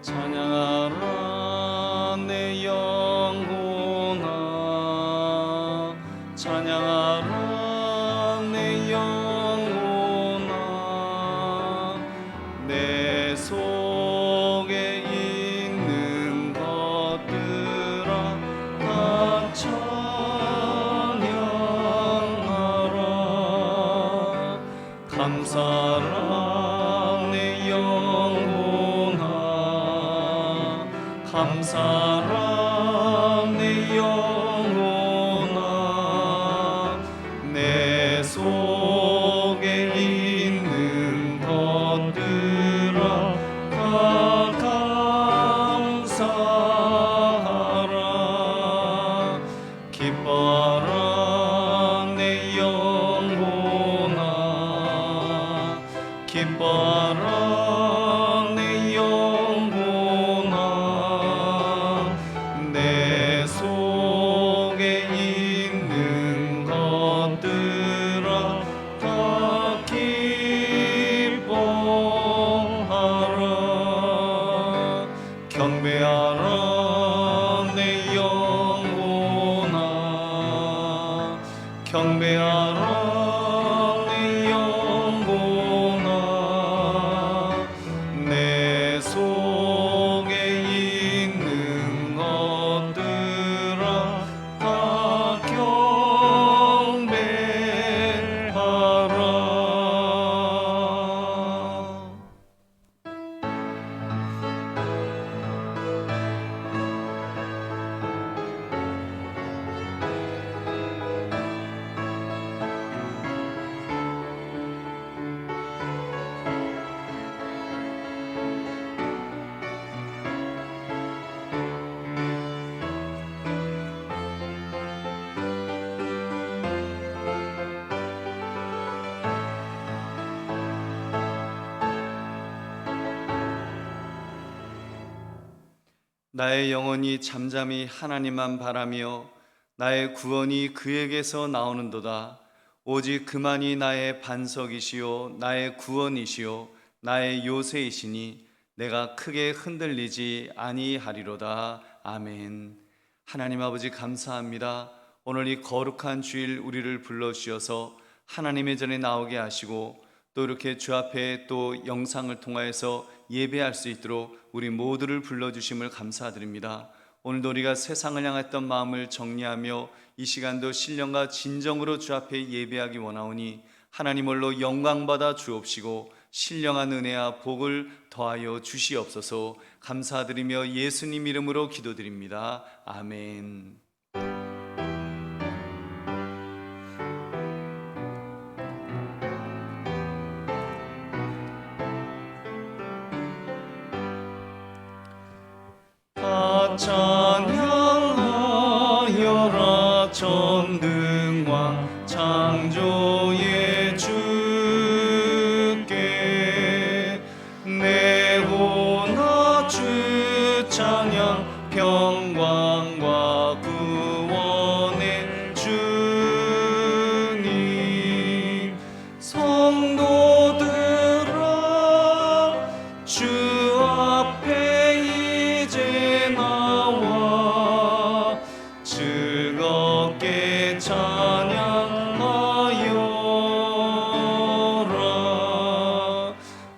찬양하라 내 영혼아, 찬양하라 내 영혼아. 내 속에 있는 것들아 다 찬양하라. 감사라 내 영혼아, 감사라 내 영혼아. 내 속에 있는 것들아 다 감사하라. 기뻐라 내 영혼아, 기뻐라 내 영혼아. 내 속에 있는 것들아 다 기뻐하라. 경배하라 내 영혼아, 경배하라 내 영혼아. 내 속에 있는 것들아 다 경배하라. 나의 영혼이 잠잠히 하나님만 바라며 나의 구원이 그에게서 나오는도다. 오직 그만이 나의 반석이시요 나의 구원이시요 나의 요새이시니 내가 크게 흔들리지 아니하리로다. 아멘. 하나님 아버지 감사합니다. 오늘 이 거룩한 주일 우리를 불러주셔서 하나님의 전에 나오게 하시고 또 이렇게 주 앞에 또 영상을 통하여서 예배할 수 있도록 우리 모두를 불러주심을 감사드립니다. 오늘도 우리가 세상을 향했던 마음을 정리하며 이 시간도 신령과 진정으로 주 앞에 예배하기 원하오니 하나님 홀로 영광받아 주옵시고 신령한 은혜와 복을 더하여 주시옵소서. 감사드리며 예수님 이름으로 기도드립니다. 아멘. 찬양하여라 전능왕 창조의 주께. 내 혼아 주 찬양 평강과 구원의 주님. 성도들아 주 앞에 이제 나와 즐겁게 찬양하여라.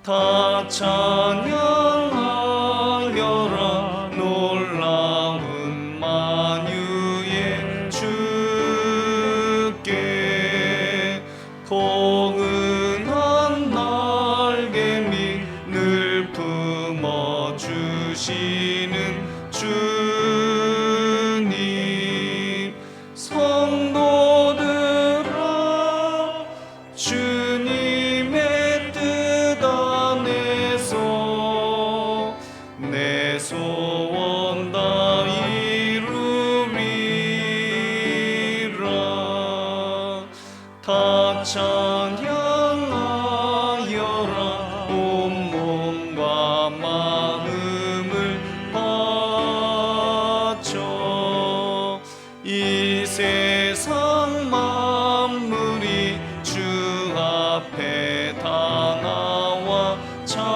다 찬양하여라. 놀라운 만유의 주께. 고은한 날개미 늘 품어주시는 주님. 성도들아 주님의 뜻 안에서 내 소원 다 이루리라. 다 찬양하여라. 온몸과 마음을 바쳐. 이 세상 만물이 주 앞에 다 나와 찬양.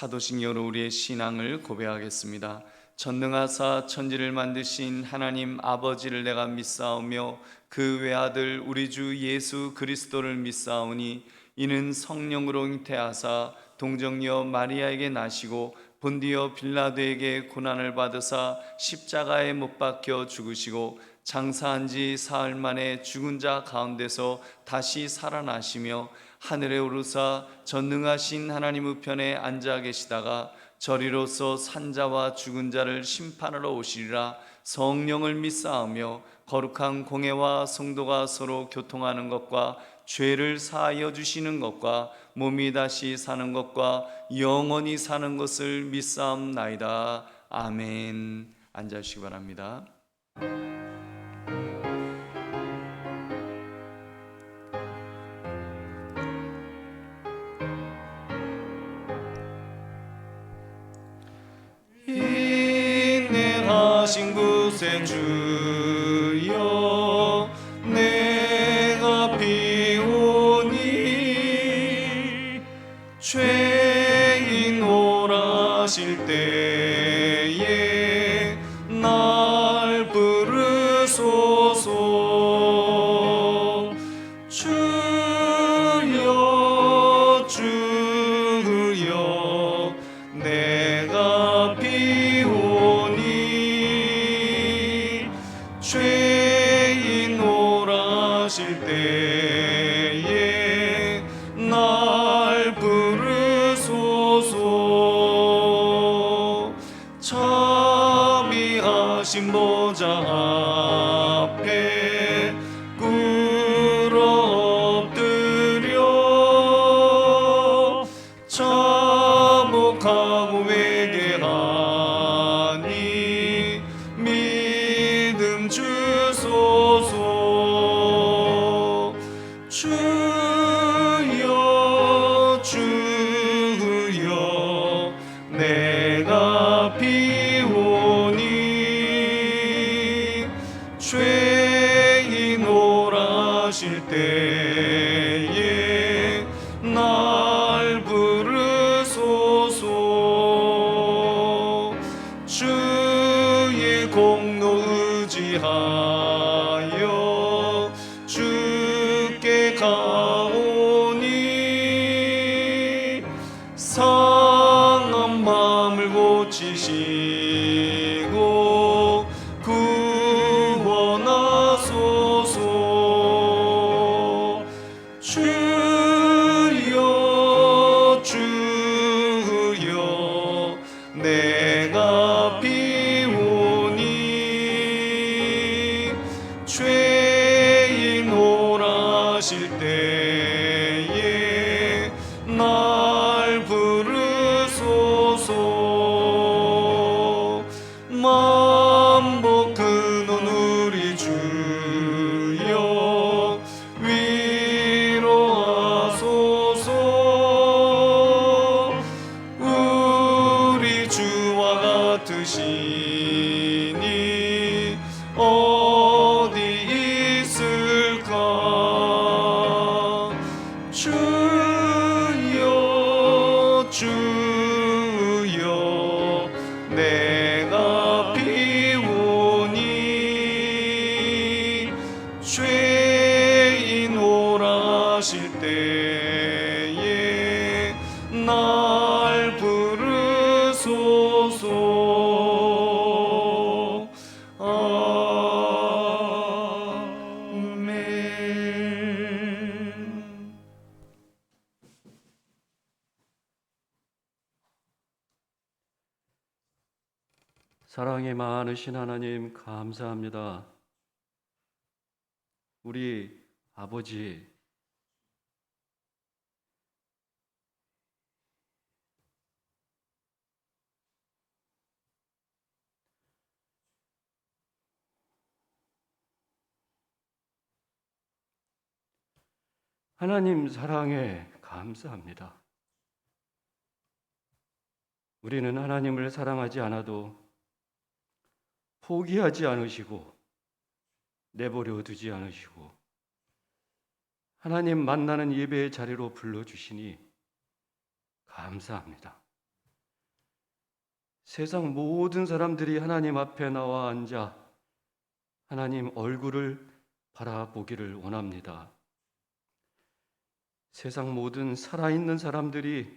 사도신경으로 우리의 신앙을 고백하겠습니다. 전능하사 천지를 만드신 하나님 아버지를 내가 믿사오며 그 외아들 우리 주 예수 그리스도를 믿사오니 이는 성령으로 잉태하사 동정녀 마리아에게 나시고 본디오 빌라도에게 고난을 받으사 십자가에 못 박혀 죽으시고 장사한 지 사흘 만에 죽은 자 가운데서 다시 살아나시며 하늘에 오르사 전능하신 하나님 우편에 앉아 계시다가 저리로서 산자와 죽은 자를 심판하러 오시리라. 성령을 믿사오며 거룩한 공회와 성도가 서로 교통하는 것과 죄를 사하여 주시는 것과 몸이 다시 사는 것과 영원히 사는 것을 믿사옵나이다. 아멘. 앉아주시기 바랍니다. 인내하신 구세주여 내가 비오니 죄인 오라실 때에 날 부르소서. 주여 주여 내가 비오니 죄인 오라실 때에 날 부르소서. 자비하신 보좌 앞에 꿇어 엎드려 자복하고 회개하니 믿음 주소서. 주여 주여 내가 비오니 죄인 오라실 때에 날 부르소서. 주의 공로 의지하여 주께 가오니 상한 마음을 고치시고 구원하소서. 주여 주여 내가 비오니 죄인 오라실 때에 날 부르소서. 만복 근원 우리 주여 위로하소서. 우리 주와 같으시니 어디 있을까. 주여 주여 내가 비오니 죄인 오라실 때에 날 부르소서. 아멘. 사랑이 많으신 하나님 감사합니다. 우리 아버지, 하나님 사랑에 감사합니다. 우리는 하나님을 사랑하지 않아도 포기하지 않으시고 내버려 두지 않으시고 하나님 만나는 예배의 자리로 불러주시니 감사합니다. 세상 모든 사람들이 하나님 앞에 나와 앉아 하나님 얼굴을 바라보기를 원합니다. 세상 모든 살아있는 사람들이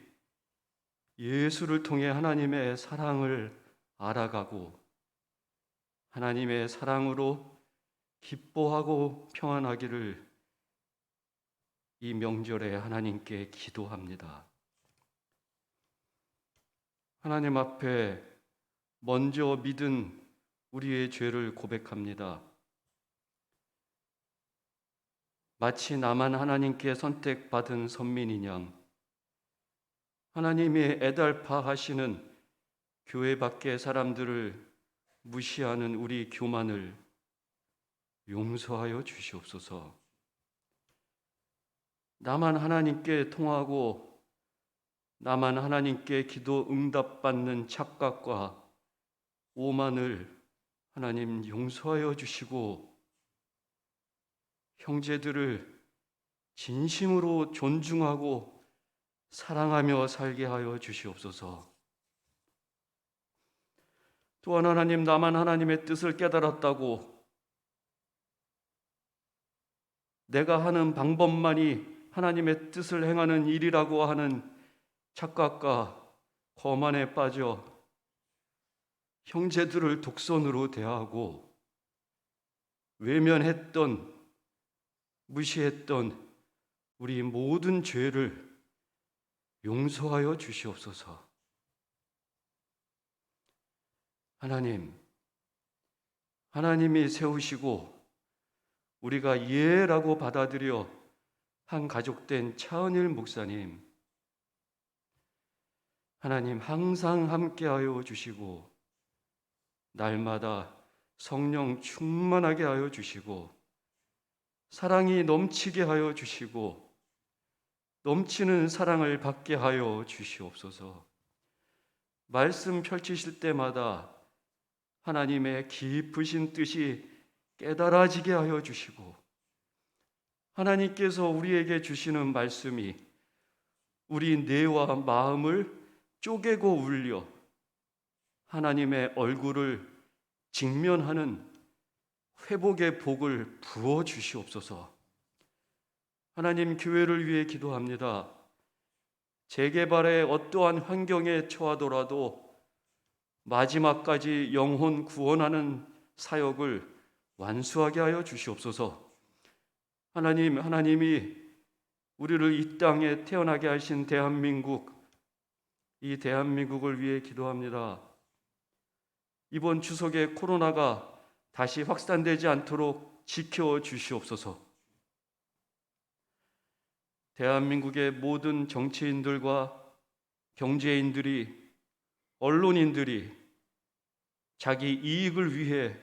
예수를 통해 하나님의 사랑을 알아가고 하나님의 사랑으로 기뻐하고 평안하기를 이 명절에 하나님께 기도합니다. 하나님 앞에 먼저 믿은 우리의 죄를 고백합니다. 마치 나만 하나님께 선택받은 선민인 양 하나님이 애달파하시는 교회 밖의 사람들을 무시하는 우리 교만을 용서하여 주시옵소서. 나만 하나님께 통하고 나만 하나님께 기도 응답받는 착각과 오만을 하나님 용서하여 주시고 형제들을 진심으로 존중하고 사랑하며 살게 하여 주시옵소서. 또한 하나님, 나만 하나님의 뜻을 깨달았다고 내가 하는 방법만이 하나님의 뜻을 행하는 일이라고 하는 착각과 거만에 빠져 형제들을 독선으로 대하고 외면했던, 무시했던 우리 모든 죄를 용서하여 주시옵소서. 하나님, 하나님이 세우시고 우리가 예라고 받아들여 한 가족된 차은일 목사님, 하나님 항상 함께하여 주시고 날마다 성령 충만하게 하여 주시고 사랑이 넘치게 하여 주시고 넘치는 사랑을 받게 하여 주시옵소서. 말씀 펼치실 때마다 하나님의 깊으신 뜻이 깨달아지게 하여 주시고 하나님께서 우리에게 주시는 말씀이 우리 뇌와 마음을 쪼개고 울려 하나님의 얼굴을 직면하는 회복의 복을 부어 주시옵소서. 하나님, 교회를 위해 기도합니다. 재개발의 어떠한 환경에 처하더라도 마지막까지 영혼 구원하는 사역을 완수하게 하여 주시옵소서. 하나님, 하나님이 우리를 이 땅에 태어나게 하신 대한민국, 이 대한민국을 위해 기도합니다. 이번 추석에 코로나가 다시 확산되지 않도록 지켜 주시옵소서. 대한민국의 모든 정치인들과 경제인들이, 언론인들이 자기 이익을 위해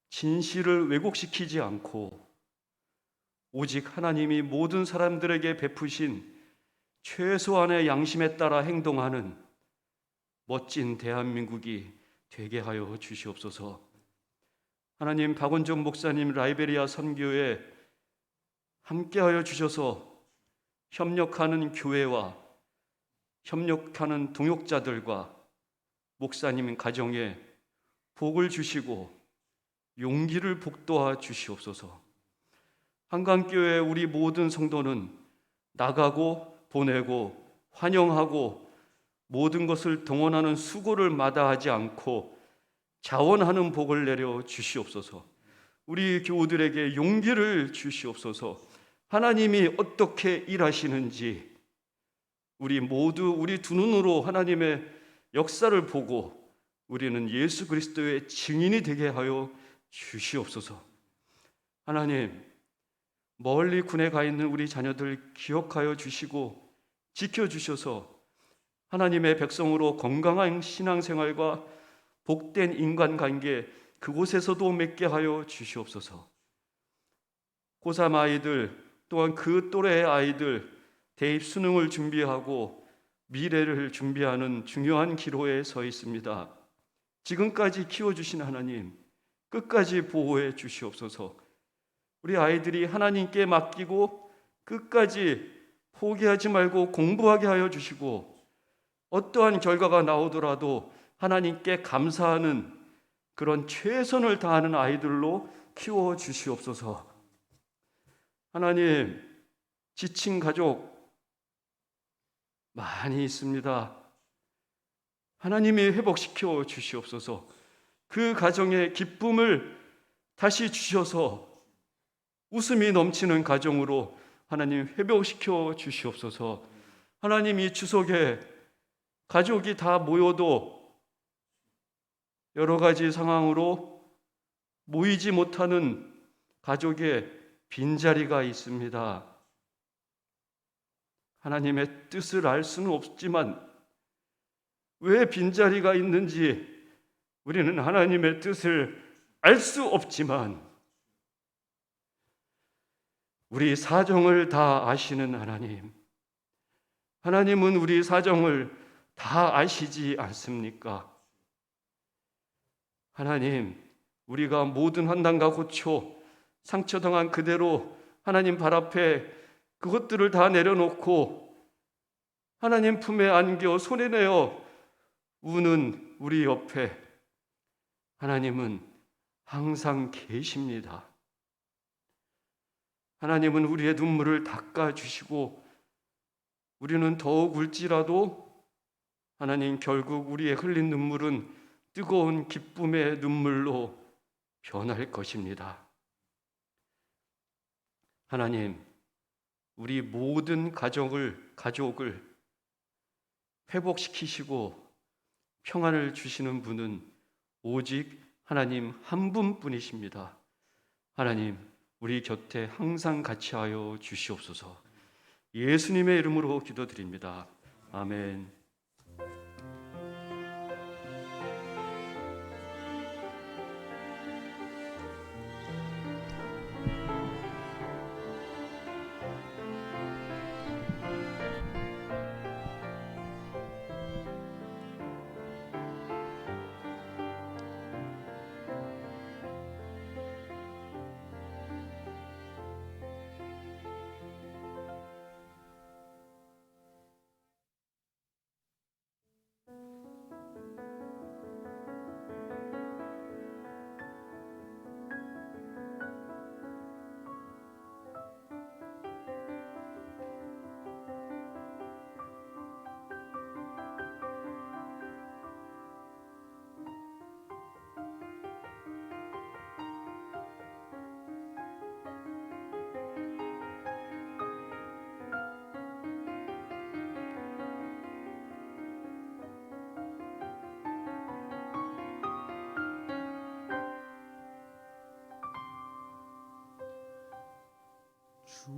진실을 왜곡시키지 않고 오직 하나님이 모든 사람들에게 베푸신 최소한의 양심에 따라 행동하는 멋진 대한민국이 되게 하여 주시옵소서. 하나님, 박원정 목사님 라이베리아 선교에 함께하여 주셔서 협력하는 교회와 협력하는 동역자들과 목사님 가정에 복을 주시고 용기를 북돋아 주시옵소서. 한강교회 우리 모든 성도는 나가고 보내고 환영하고 모든 것을 동원하는 수고를 마다하지 않고 자원하는 복을 내려 주시옵소서. 우리 교우들에게 용기를 주시옵소서. 하나님이 어떻게 일하시는지 우리 모두 우리 두 눈으로 하나님의 역사를 보고 우리는 예수 그리스도의 증인이 되게 하여 주시옵소서. 하나님, 멀리 군에 가 있는 우리 자녀들 기억하여 주시고 지켜주셔서 하나님의 백성으로 건강한 신앙생활과 복된 인간관계 그곳에서도 맺게 하여 주시옵소서. 고3 아이들 또한 그 또래의 아이들 대입 수능을 준비하고 미래를 준비하는 중요한 기로에 서 있습니다. 지금까지 키워주신 하나님 끝까지 보호해 주시옵소서. 우리 아이들이 하나님께 맡기고 끝까지 포기하지 말고 공부하게 하여 주시고 어떠한 결과가 나오더라도 하나님께 감사하는 그런 최선을 다하는 아이들로 키워 주시옵소서. 하나님, 지친 가족 많이 있습니다. 하나님이 회복시켜 주시옵소서. 그 가정의 기쁨을 다시 주셔서 웃음이 넘치는 가정으로 하나님 회복시켜 주시옵소서. 하나님, 이 추석에 가족이 다 모여도 여러 가지 상황으로 모이지 못하는 가족의 빈자리가 있습니다. 하나님의 뜻을 알 수는 없지만 왜 빈자리가 있는지 우리는 하나님의 뜻을 알 수 없지만 우리 사정을 다 아시는 하나님, 하나님은 우리 사정을 다 아시지 않습니까? 하나님, 우리가 모든 환난과 고초, 상처당한 그대로 하나님 발 앞에 그것들을 다 내려놓고 하나님 품에 안겨 손에 내어 우는 우리 옆에 하나님은 항상 계십니다. 하나님은 우리의 눈물을 닦아주시고 우리는 더욱 울지라도 하나님, 결국 우리의 흘린 눈물은 뜨거운 기쁨의 눈물로 변할 것입니다. 하나님, 우리 모든 가족을 회복시키시고 평안을 주시는 분은 오직 하나님 한 분뿐이십니다. 하나님, 우리 곁에 항상 같이하여 주시옵소서. 예수님의 이름으로 기도드립니다. 아멘. 주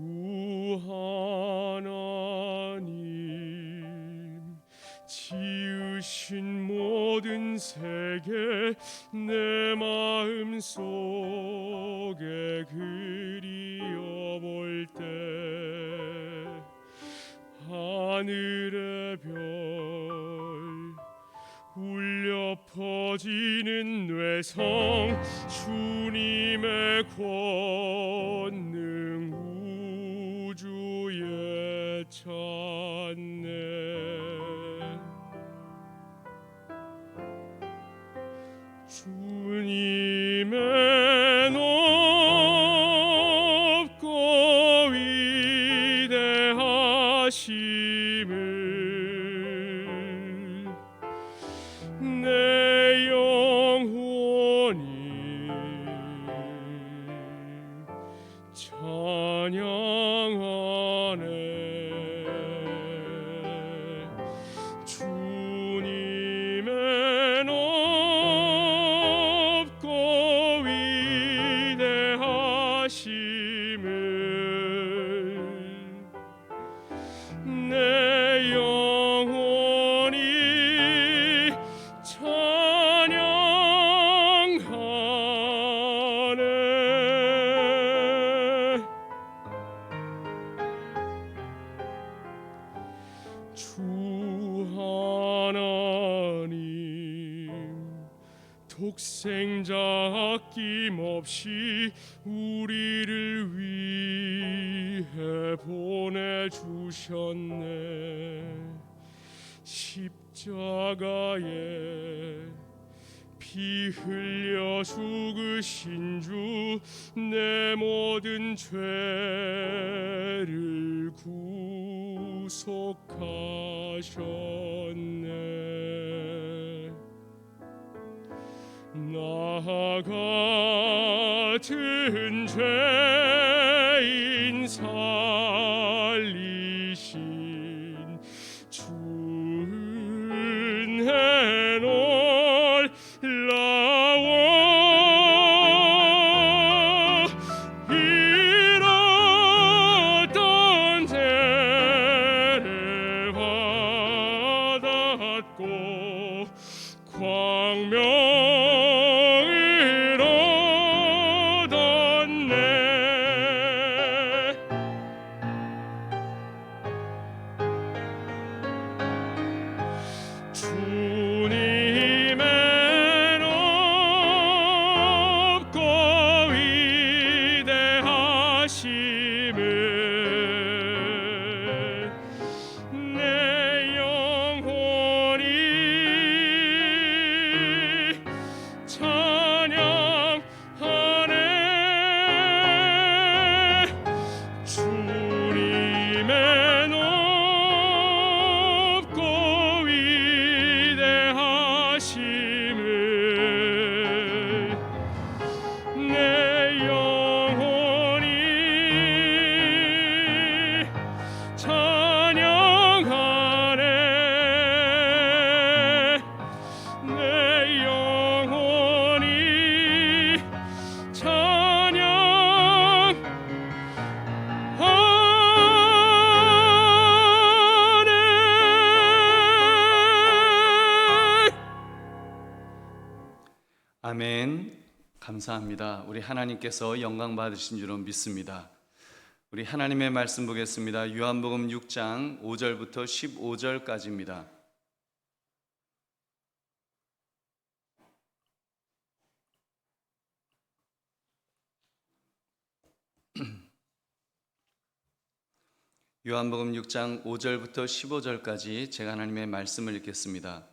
하나님, 지으신 모든 세계 내 마음 속에 그리워볼 때 하늘의 별 울려 퍼지는 뇌성 주님의 권능 우주에 찾네. 주님의 높고 위대하심을 내 영혼이 찬양하네. 주님의 높고 위대하심을 내 영혼이 찬양하네. 주 하나님, 독생자 아낌없이 우리를 위해 보내주셨네. 십자가에 피 흘려 죽으신 주 내 모든 죄를 구속하셨네. 나 같은 죄인 살리신 주 은혜 놀라워. 잃었던 죄를 받았고 광명을 얻었네. 주님의 높고 위대하심을 내 영혼이 찬양하네. 주님의 높고 위대하심을 내 영혼이 찬양하네. 내 영혼이 찬양하네. 아멘. 감사합니다. 우리 하나님께서 영광 받으신 줄로 믿습니다. 우리 하나님의 말씀 보겠습니다. 요한복음 6장 5절부터 15절까지입니다. 요한복음 6장 5절부터 15절까지 제가 하나님의 말씀을 읽겠습니다.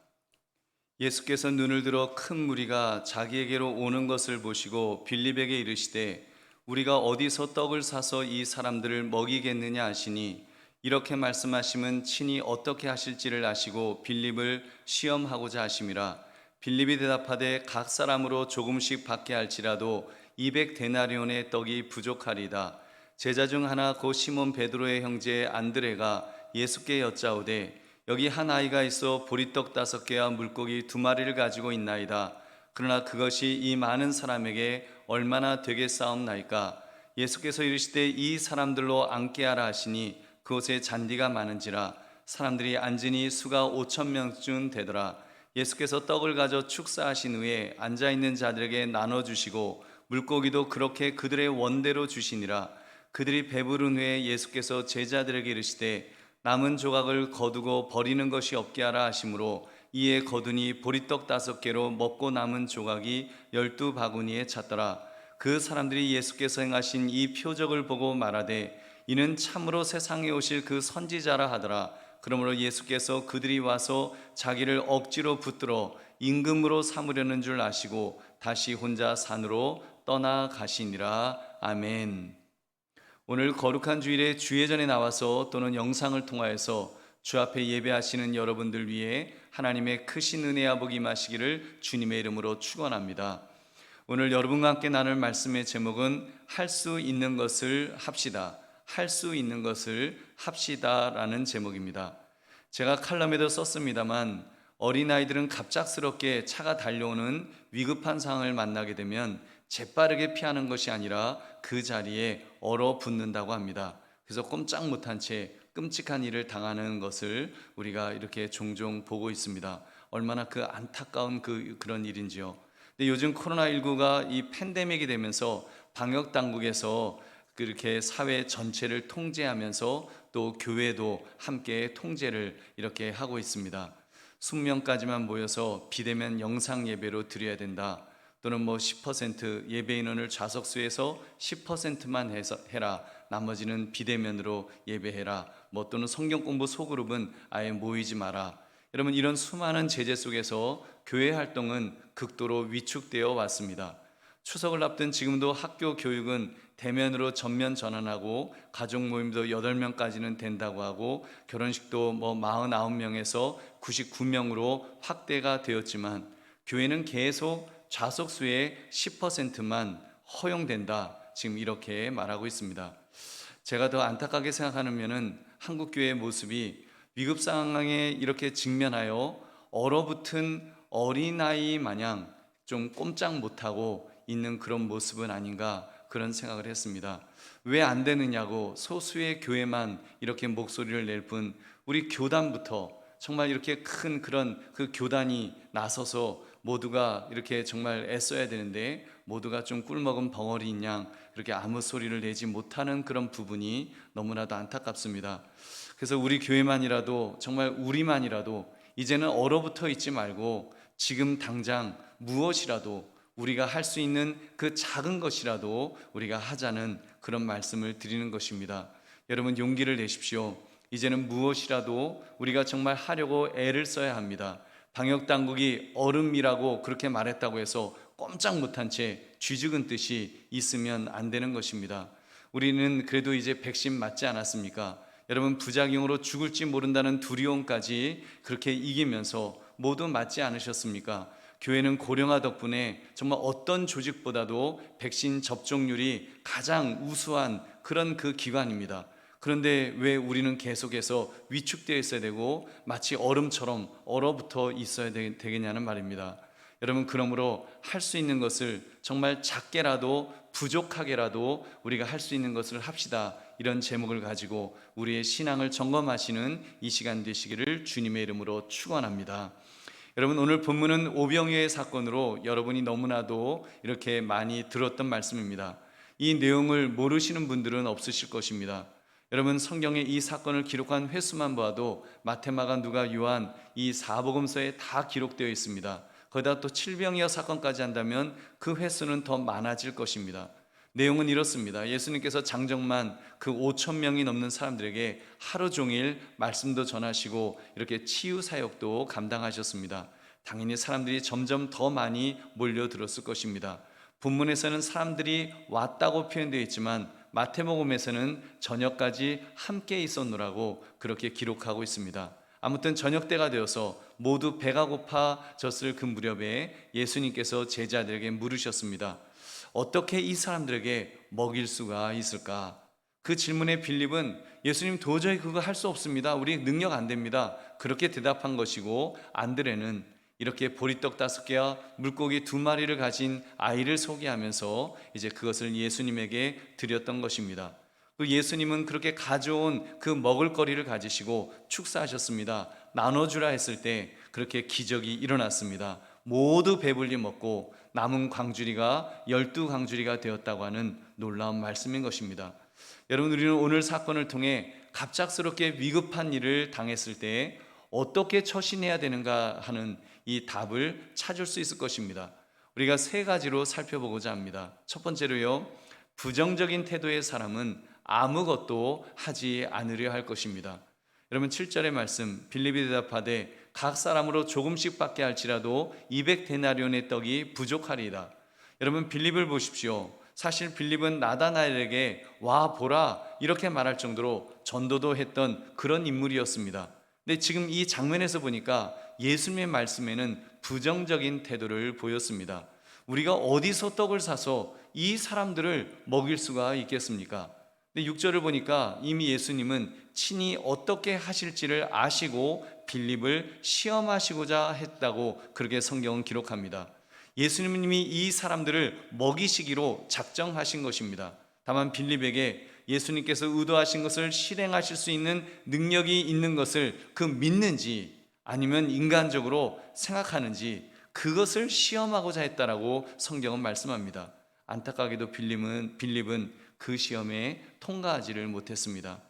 예수께서 눈을 들어 큰 무리가 자기에게로 오는 것을 보시고 빌립에게 이르시되 우리가 어디서 떡을 사서 이 사람들을 먹이겠느냐 하시니 이렇게 말씀하심은 친히 어떻게 하실지를 아시고 빌립을 시험하고자 하심이라. 빌립이 대답하되 각 사람으로 조금씩 받게 할지라도 200데나리온의 떡이 부족하리다. 제자 중 하나 곧 시몬 베드로의 형제 안드레가 예수께 여짜오되 여기 한 아이가 있어 보리떡 5개와 물고기 2마리를 가지고 있나이다. 그러나 그것이 이 많은 사람에게 얼마나 되겠사옵나이까. 예수께서 이르시되 이 사람들로 앉게 하라 하시니 그곳에 잔디가 많은지라 사람들이 앉으니 수가 5,000명쯤 되더라. 예수께서 떡을 가져 축사하신 후에 앉아있는 자들에게 나눠주시고 물고기도 그렇게 그들의 원대로 주시니라. 그들이 배부른 후에 예수께서 제자들에게 이르시되 남은 조각을 거두고 버리는 것이 없게 하라 하시므로 이에 거두니 보리떡 5개로 먹고 남은 조각이 12바구니에 찼더라. 그 사람들이 예수께서 행하신 이 표적을 보고 말하되 이는 참으로 세상에 오실 그 선지자라 하더라. 그러므로 예수께서 그들이 와서 자기를 억지로 붙들어 임금으로 삼으려는 줄 아시고 다시 혼자 산으로 떠나가시니라. 아멘. 오늘 거룩한 주일에 주예전에 나와서 또는 영상을 통하여서 주 앞에 예배하시는 여러분들 위해 하나님의 크신 은혜와 복이 임하시기를 주님의 이름으로 축원합니다. 오늘 여러분과 함께 나눌 말씀의 제목은 할 수 있는 것을 합시다. 할 수 있는 것을 합시다라는 제목입니다. 제가 칼럼에도 썼습니다만 어린아이들은 갑작스럽게 차가 달려오는 위급한 상황을 만나게 되면 재빠르게 피하는 것이 아니라 그 자리에 얼어붙는다고 합니다. 그래서 꼼짝 못한 채 끔찍한 일을 당하는 것을 우리가 이렇게 종종 보고 있습니다. 얼마나 그 안타까운 그런 일인지요. 근데 요즘 코로나19가 이 팬데믹이 되면서 방역 당국에서 그렇게 사회 전체를 통제하면서 또 교회도 함께 통제를 이렇게 하고 있습니다. 20명까지만 모여서 비대면 영상 예배로 드려야 된다. 또는 10% 예배 인원을 좌석수에서 10%만 해라. 나머지는 비대면으로 예배해라. 또는 성경 공부 소그룹은 아예 모이지 마라. 여러분, 이런 수많은 제재 속에서 교회 활동은 극도로 위축되어 왔습니다. 추석을 앞둔 지금도 학교 교육은 대면으로 전면 전환하고 가족 모임도 8명까지는 된다고 하고 결혼식도 49명에서 99명으로 확대가 되었지만 교회는 계속 좌석수의 10%만 허용된다, 지금 이렇게 말하고 있습니다. 제가 더 안타깝게 생각하는 면은 한국 교회의 모습이 위급 상황에 이렇게 직면하여 얼어붙은 어린아이 마냥 좀 꼼짝 못하고 있는 그런 모습은 아닌가, 그런 생각을 했습니다. 왜 안 되느냐고 소수의 교회만 이렇게 목소리를 낼 뿐 우리 교단부터 정말 이렇게 큰 그런 그 교단이 나서서 모두가 이렇게 정말 애써야 되는데 모두가 좀 꿀먹은 벙어리인 양 이렇게 아무 소리를 내지 못하는 그런 부분이 너무나도 안타깝습니다. 그래서 우리 교회만이라도, 정말 우리만이라도 이제는 얼어붙어 있지 말고 지금 당장 무엇이라도 우리가 할 수 있는 그 작은 것이라도 우리가 하자는 그런 말씀을 드리는 것입니다. 여러분, 용기를 내십시오. 이제는 무엇이라도 우리가 정말 하려고 애를 써야 합니다. 방역당국이 얼음이라고 그렇게 말했다고 해서 꼼짝 못한 채 쥐죽은 뜻이 있으면 안 되는 것입니다. 우리는 그래도 이제 백신 맞지 않았습니까? 여러분, 부작용으로 죽을지 모른다는 두려움까지 그렇게 이기면서 모두 맞지 않으셨습니까? 교회는 고령화 덕분에 정말 어떤 조직보다도 백신 접종률이 가장 우수한 그런 그 기관입니다. 그런데 왜 우리는 계속해서 위축되어 있어야 되고 마치 얼음처럼 얼어붙어 있어야 되겠냐는 말입니다. 여러분, 그러므로 할 수 있는 것을 정말 작게라도 부족하게라도 우리가 할 수 있는 것을 합시다, 이런 제목을 가지고 우리의 신앙을 점검하시는 이 시간 되시기를 주님의 이름으로 축원합니다. 여러분, 오늘 본문은 오병이어의 사건으로 여러분이 너무나도 이렇게 많이 들었던 말씀입니다. 이 내용을 모르시는 분들은 없으실 것입니다. 여러분, 성경에 이 사건을 기록한 횟수만 봐도 마태, 마가, 누가, 요한 이 사복음서에 다 기록되어 있습니다. 거기다 또 칠병이어 사건까지 한다면 그 횟수는 더 많아질 것입니다. 내용은 이렇습니다. 예수님께서 장정만 그 5,000명이 넘는 사람들에게 하루 종일 말씀도 전하시고 이렇게 치유 사역도 감당하셨습니다. 당연히 사람들이 점점 더 많이 몰려들었을 것입니다. 본문에서는 사람들이 왔다고 표현되어 있지만 마태복음에서는 저녁까지 함께 있었노라고 그렇게 기록하고 있습니다. 아무튼 저녁 때가 되어서 모두 배가 고파졌을 그 무렵에 예수님께서 제자들에게 물으셨습니다. 어떻게 이 사람들에게 먹일 수가 있을까? 그 질문에 빌립은 예수님, 도저히 그거 할 수 없습니다. 우리 능력 안 됩니다. 그렇게 대답한 것이고, 안드레는 이렇게 보리떡 5개와 물고기 2마리를 가진 아이를 소개하면서 이제 그것을 예수님에게 드렸던 것입니다. 그 예수님은 그렇게 가져온 그 먹을거리를 가지시고 축사하셨습니다. 나눠주라 했을 때 그렇게 기적이 일어났습니다. 모두 배불리 먹고 남은 광주리가 12광주리가 되었다고 하는 놀라운 말씀인 것입니다. 여러분, 우리는 오늘 사건을 통해 갑작스럽게 위급한 일을 당했을 때 어떻게 처신해야 되는가 하는 이 답을 찾을 수 있을 것입니다. 우리가 3가지로 살펴보고자 합니다. 첫 번째로요, 부정적인 태도의 사람은 아무것도 하지 않으려 할 것입니다. 여러분, 7절의 말씀, 빌립이 대답하되 각 사람으로 조금씩 받게 할지라도 200데나리온의 떡이 부족하리이다. 여러분, 빌립을 보십시오. 사실 빌립은 나다나엘에게 와 보라 이렇게 말할 정도로 전도도 했던 그런 인물이었습니다. 근데 지금 이 장면에서 보니까 예수님의 말씀에는 부정적인 태도를 보였습니다. 우리가 어디서 떡을 사서 이 사람들을 먹일 수가 있겠습니까? 근데 6절을 보니까 이미 예수님은 친히 어떻게 하실지를 아시고 빌립을 시험하시고자 했다고 그렇게 성경은 기록합니다. 예수님이 이 사람들을 먹이시기로 작정하신 것입니다. 다만 빌립에게 예수님께서 의도하신 것을 실행하실 수 있는 능력이 있는 것을 그 믿는지 아니면 인간적으로 생각하는지 그것을 시험하고자 했다라고 성경은 말씀합니다. 안타깝게도 빌립은 그 시험에 통과하지를 못했습니다.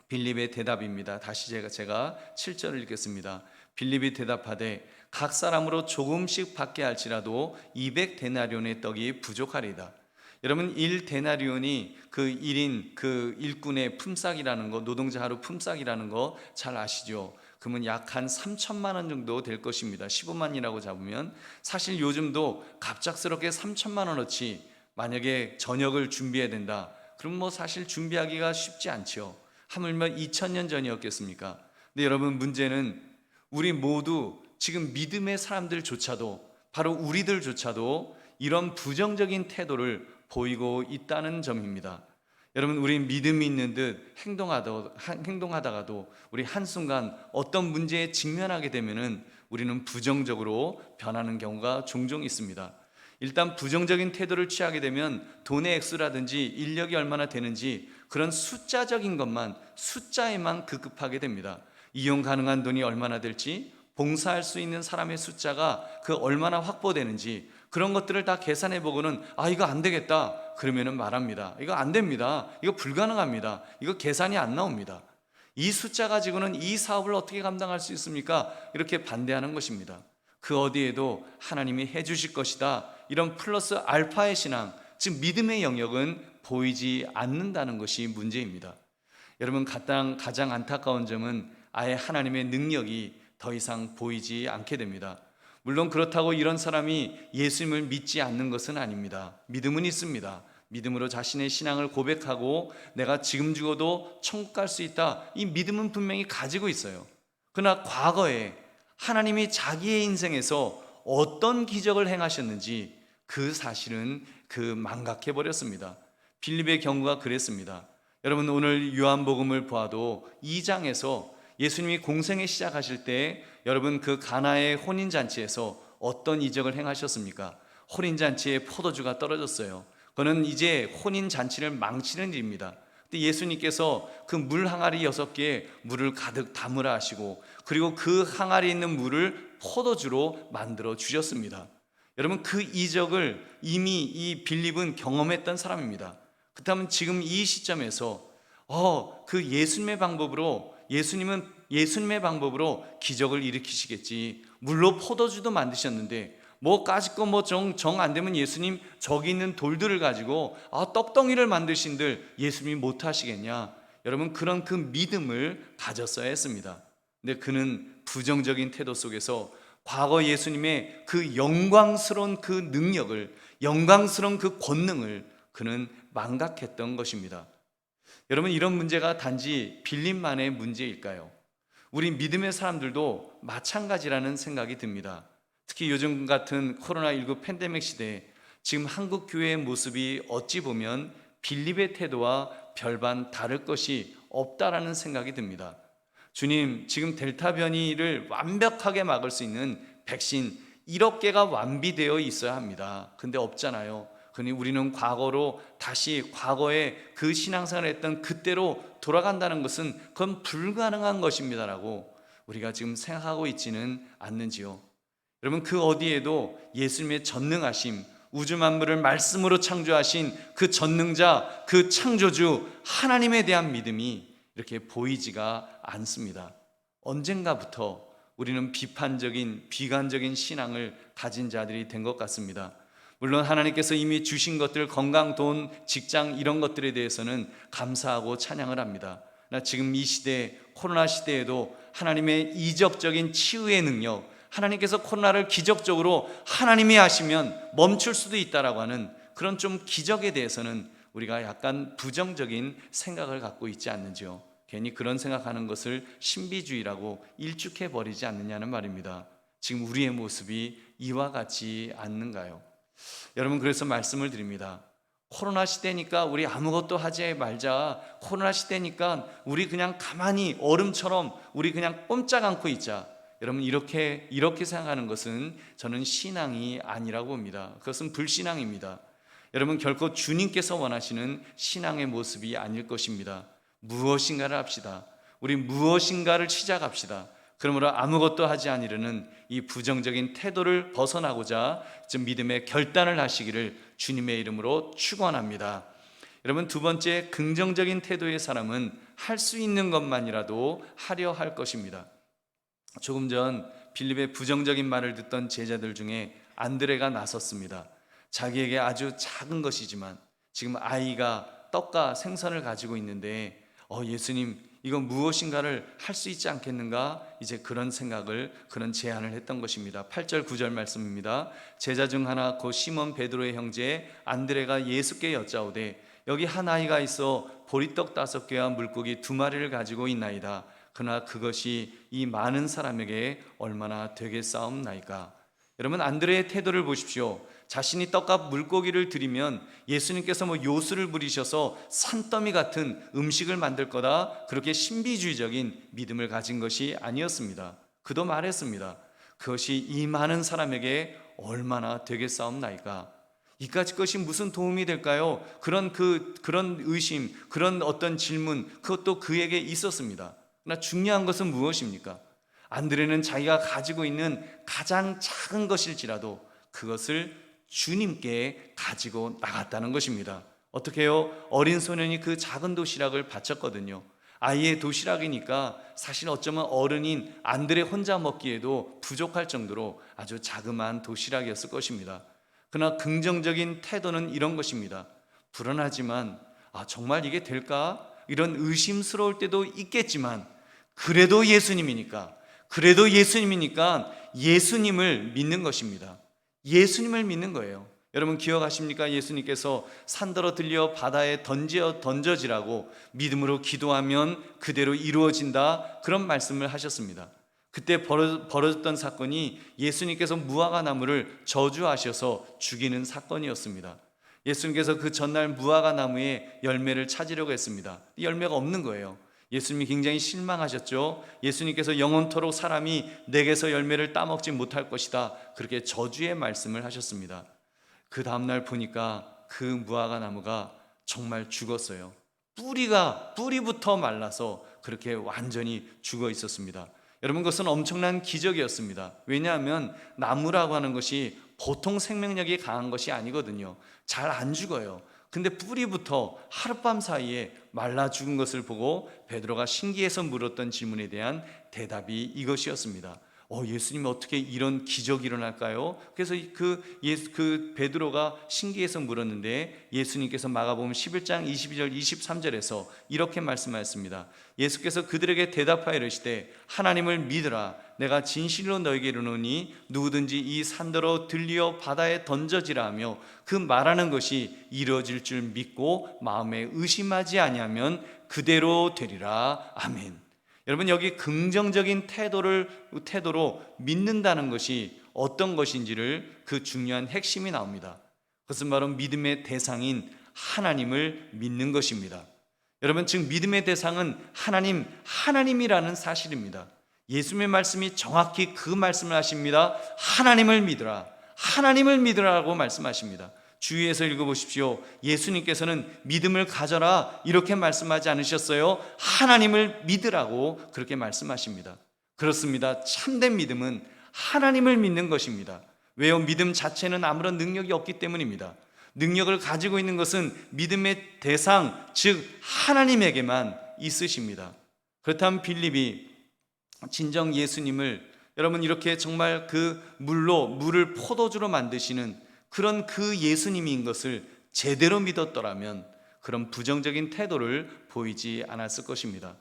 빌립의 대답입니다. 다시 제가 7절을 읽겠습니다. 빌립이 대답하되 각 사람으로 조금씩 받게 할지라도 200데나리온의 떡이 부족하리이다. 여러분 1데나리온이 그 1인 그 일꾼의 품삯이라는 거, 노동자 하루 품삯이라는 거 잘 아시죠? 그러면 약 한 3천만 원 정도 될 것입니다. 15만이라고 잡으면 사실 요즘도 갑작스럽게 3천만 원어치 만약에 저녁을 준비해야 된다. 그럼 뭐 사실 준비하기가 쉽지 않죠. 하물며 2000년 전이었겠습니까? 근데 여러분 문제는 우리 모두 지금 믿음의 사람들조차도 바로 우리들조차도 이런 부정적인 태도를 보이고 있다는 점입니다. 여러분 우리 믿음이 있는 듯 행동하다가도 우리 한순간 어떤 문제에 직면하게 되면은 우리는 부정적으로 변하는 경우가 종종 있습니다. 일단 부정적인 태도를 취하게 되면 돈의 액수라든지 인력이 얼마나 되는지 그런 숫자적인 것만, 숫자에만 급급하게 됩니다. 이용 가능한 돈이 얼마나 될지, 봉사할 수 있는 사람의 숫자가 그 얼마나 확보되는지 그런 것들을 다 계산해 보고는 이거 안 되겠다 그러면은 말합니다. 이거 안 됩니다. 이거 불가능합니다. 이거 계산이 안 나옵니다. 이 숫자 가지고는 이 사업을 어떻게 감당할 수 있습니까? 이렇게 반대하는 것입니다. 그 어디에도 하나님이 해주실 것이다, 이런 플러스 알파의 신앙, 즉 믿음의 영역은 보이지 않는다는 것이 문제입니다. 여러분 가장 안타까운 점은 아예 하나님의 능력이 더 이상 보이지 않게 됩니다. 물론 그렇다고 이런 사람이 예수님을 믿지 않는 것은 아닙니다. 믿음은 있습니다. 믿음으로 자신의 신앙을 고백하고 내가 지금 죽어도 천국 갈 수 있다, 이 믿음은 분명히 가지고 있어요. 그러나 과거에 하나님이 자기의 인생에서 어떤 기적을 행하셨는지 그 사실은 망각해 버렸습니다. 빌립의 경우가 그랬습니다. 여러분 오늘 요한복음을 보아도 2장에서 예수님이 공생애 시작하실 때 여러분 그 가나의 혼인잔치에서 어떤 이적을 행하셨습니까? 혼인잔치에 포도주가 떨어졌어요. 그는 이제 혼인잔치를 망치는 일입니다. 근데 예수님께서 그 물 항아리 6개에 물을 가득 담으라 하시고 그리고 그 항아리에 있는 물을 포도주로 만들어 주셨습니다. 여러분 그 이적을 이미 이 빌립은 경험했던 사람입니다. 그렇다면 지금 이 시점에서 그 예수님의 방법으로 기적을 일으키시겠지, 물로 포도주도 만드셨는데 뭐까짓 거 정 안 되면 예수님 저기 있는 돌들을 가지고 떡덩이를 만드신들 예수님이 못 하시겠냐, 여러분 그런 그 믿음을 가졌어야 했습니다. 근데 그는 부정적인 태도 속에서 과거 예수님의 그 영광스러운 그 능력을, 영광스러운 그 권능을 그는 망각했던 것입니다. 여러분 이런 문제가 단지 빌립만의 문제일까요? 우리 믿음의 사람들도 마찬가지라는 생각이 듭니다. 특히 요즘 같은 코로나19 팬데믹 시대에 지금 한국 교회의 모습이 어찌 보면 빌립의 태도와 별반 다를 것이 없다라는 생각이 듭니다. 주님, 지금 델타 변이를 완벽하게 막을 수 있는 백신 1억 개가 완비되어 있어야 합니다. 근데 없잖아요. 그러니 우리는 과거로 다시 과거에 그 신앙생활을 했던 그때로 돌아간다는 것은 그건 불가능한 것입니다라고 우리가 지금 생각하고 있지는 않는지요. 여러분 그 어디에도 예수님의 전능하심, 우주 만물을 말씀으로 창조하신 그 전능자, 그 창조주 하나님에 대한 믿음이 이렇게 보이지가 않습니다. 언젠가부터 우리는 비판적인, 비관적인 신앙을 가진 자들이 된 것 같습니다. 물론 하나님께서 이미 주신 것들, 건강, 돈, 직장 이런 것들에 대해서는 감사하고 찬양을 합니다. 나 지금 이 시대, 코로나 시대에도 하나님의 이적적인 치유의 능력, 하나님께서 코로나를 기적적으로 하나님이 하시면 멈출 수도 있다라고 하는 그런 좀 기적에 대해서는 우리가 약간 부정적인 생각을 갖고 있지 않는지요. 괜히 그런 생각하는 것을 신비주의라고 일축해 버리지 않느냐는 말입니다. 지금 우리의 모습이 이와 같지 않는가요? 여러분 그래서 말씀을 드립니다. 코로나 시대니까 우리 아무것도 하지 말자. 코로나 시대니까 우리 그냥 가만히 얼음처럼 우리 그냥 꼼짝 않고 있자. 여러분 이렇게 생각하는 것은 저는 신앙이 아니라고 봅니다. 그것은 불신앙입니다. 여러분 결코 주님께서 원하시는 신앙의 모습이 아닐 것입니다. 무엇인가를 합시다. 우리 무엇인가를 시작합시다. 그러므로 아무것도 하지 아니려는 이 부정적인 태도를 벗어나고자 좀 믿음의 결단을 하시기를 주님의 이름으로 축원합니다. 여러분 두 번째, 긍정적인 태도의 사람은 할 수 있는 것만이라도 하려 할 것입니다. 조금 전 빌립의 부정적인 말을 듣던 제자들 중에 안드레가 나섰습니다. 자기에게 아주 작은 것이지만 지금 아이가 떡과 생선을 가지고 있는데 예수님 이건 무엇인가를 할 수 있지 않겠는가? 이제 그런 생각을, 그런 제안을 했던 것입니다. 8절 9절 말씀입니다. 제자 중 하나 곧 시몬 베드로의 형제 안드레가 예수께 여짜오되 여기 한 아이가 있어 보리떡 5개와 물고기 2마리를 가지고 있나이다. 그러나 그것이 이 많은 사람에게 얼마나 되겠사옵나이까? 여러분, 안드레의 태도를 보십시오. 자신이 떡과 물고기를 드리면 예수님께서 요술을 부리셔서 산더미 같은 음식을 만들 거다, 그렇게 신비주의적인 믿음을 가진 것이 아니었습니다. 그도 말했습니다. 그것이 이 많은 사람에게 얼마나 되겠사옵나이까? 이까지 것이 무슨 도움이 될까요? 그런 의심, 그런 어떤 질문, 그것도 그에게 있었습니다. 그러나 중요한 것은 무엇입니까? 안드레는 자기가 가지고 있는 가장 작은 것일지라도 그것을 주님께 가지고 나갔다는 것입니다. 어떻게 해요? 어린 소년이 그 작은 도시락을 바쳤거든요. 아이의 도시락이니까 사실 어쩌면 어른인 안드레 혼자 먹기에도 부족할 정도로 아주 자그마한 도시락이었을 것입니다. 그러나 긍정적인 태도는 이런 것입니다. 불안하지만 정말 이게 될까? 이런 의심스러울 때도 있겠지만 그래도 예수님이니까 예수님을 믿는 것입니다. 예수님을 믿는 거예요. 여러분 기억하십니까? 예수님께서 산더러 들려 바다에 던져지라고 믿음으로 기도하면 그대로 이루어진다, 그런 말씀을 하셨습니다. 그때 벌어졌던 사건이 예수님께서 무화과 나무를 저주하셔서 죽이는 사건이었습니다. 예수님께서 그 전날 무화과 나무에 열매를 찾으려고 했습니다. 열매가 없는 거예요. 예수님이 굉장히 실망하셨죠. 예수님께서 영원토록 사람이 내게서 열매를 따먹지 못할 것이다, 그렇게 저주의 말씀을 하셨습니다. 그 다음날 보니까 그 무화과 나무가 정말 죽었어요. 뿌리부터 말라서 그렇게 완전히 죽어 있었습니다. 여러분, 그것은 엄청난 기적이었습니다. 왜냐하면 나무라고 하는 것이 보통 생명력이 강한 것이 아니거든요. 잘 안 죽어요. 근데 뿌리부터 하룻밤 사이에 말라 죽은 것을 보고 베드로가 신기해서 물었던 질문에 대한 대답이 이것이었습니다. 예수님 어떻게 이런 기적이 일어날까요? 그래서 그 베드로가 신기해서 물었는데 예수님께서 마가복음 11장 22절 23절에서 이렇게 말씀하셨습니다. 예수께서 그들에게 대답하여 이르시되 하나님을 믿으라. 내가 진실로 너에게 이르노니 누구든지 이 산더러 들리어 바다에 던져지라 하며 그 말하는 것이 이루어질 줄 믿고 마음에 의심하지 아니하면 그대로 되리라. 아멘. 여러분, 여기 긍정적인 태도로 믿는다는 것이 어떤 것인지를 그 중요한 핵심이 나옵니다. 그것은 바로 믿음의 대상인 하나님을 믿는 것입니다. 여러분, 즉 믿음의 대상은 하나님이라는 사실입니다. 예수님의 말씀이 정확히 그 말씀을 하십니다. 하나님을 믿으라고 말씀하십니다. 주위에서 읽어보십시오. 예수님께서는 믿음을 가져라 이렇게 말씀하지 않으셨어요. 하나님을 믿으라고 그렇게 말씀하십니다. 그렇습니다. 참된 믿음은 하나님을 믿는 것입니다. 왜요? 믿음 자체는 아무런 능력이 없기 때문입니다. 능력을 가지고 있는 것은 믿음의 대상, 즉 하나님에게만 있으십니다. 그렇다면 빌립이 진정 예수님을, 여러분 이렇게 정말 그 물을 포도주로 만드시는 그런 그 예수님인 것을 제대로 믿었더라면 그런 부정적인 태도를 보이지 않았을 것입니다.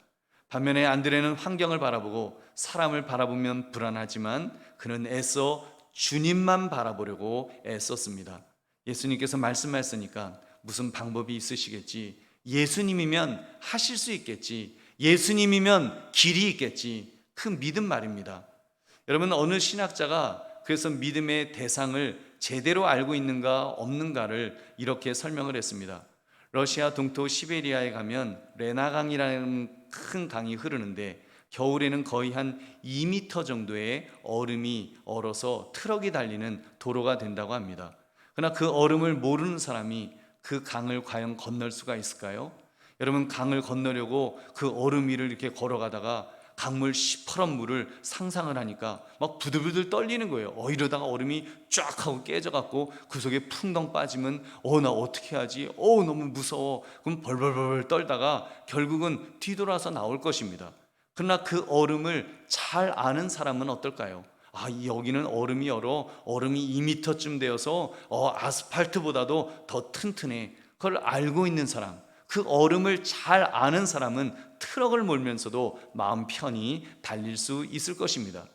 반면에 안드레는 환경을 바라보고 사람을 바라보면 불안하지만 그는 애써 주님만 바라보려고 애썼습니다. 예수님께서 말씀하셨으니까 무슨 방법이 있으시겠지, 예수님이면 하실 수 있겠지, 예수님이면 길이 있겠지, 그 믿음 말입니다. 여러분, 어느 신학자가 그래서 믿음의 대상을 제대로 알고 있는가 없는가를 이렇게 설명을 했습니다. 러시아 동토 시베리아에 가면 레나강이라는 큰 강이 흐르는데 겨울에는 거의 한 2m 정도의 얼음이 얼어서 트럭이 달리는 도로가 된다고 합니다. 그러나 그 얼음을 모르는 사람이 그 강을 과연 건널 수가 있을까요? 여러분, 강을 건너려고 그 얼음 위를 이렇게 걸어가다가 강물 시퍼런 물을 상상을 하니까 막 부들부들 떨리는 거예요. 이러다가 얼음이 쫙 하고 깨져갖고 그 속에 풍덩 빠지면 나 어떻게 하지? 너무 무서워. 그럼 벌벌벌 떨다가 결국은 뒤돌아서 나올 것입니다. 그러나 그 얼음을 잘 아는 사람은 어떨까요? 여기는 얼음이 얼어 얼음이 2m쯤 되어서 아스팔트보다도 더 튼튼해. 그걸 알고 있는 사람, 그 얼음을 잘 아는 사람은 트럭을 몰면서도 마음 편히 달릴 수 있을 것입니다.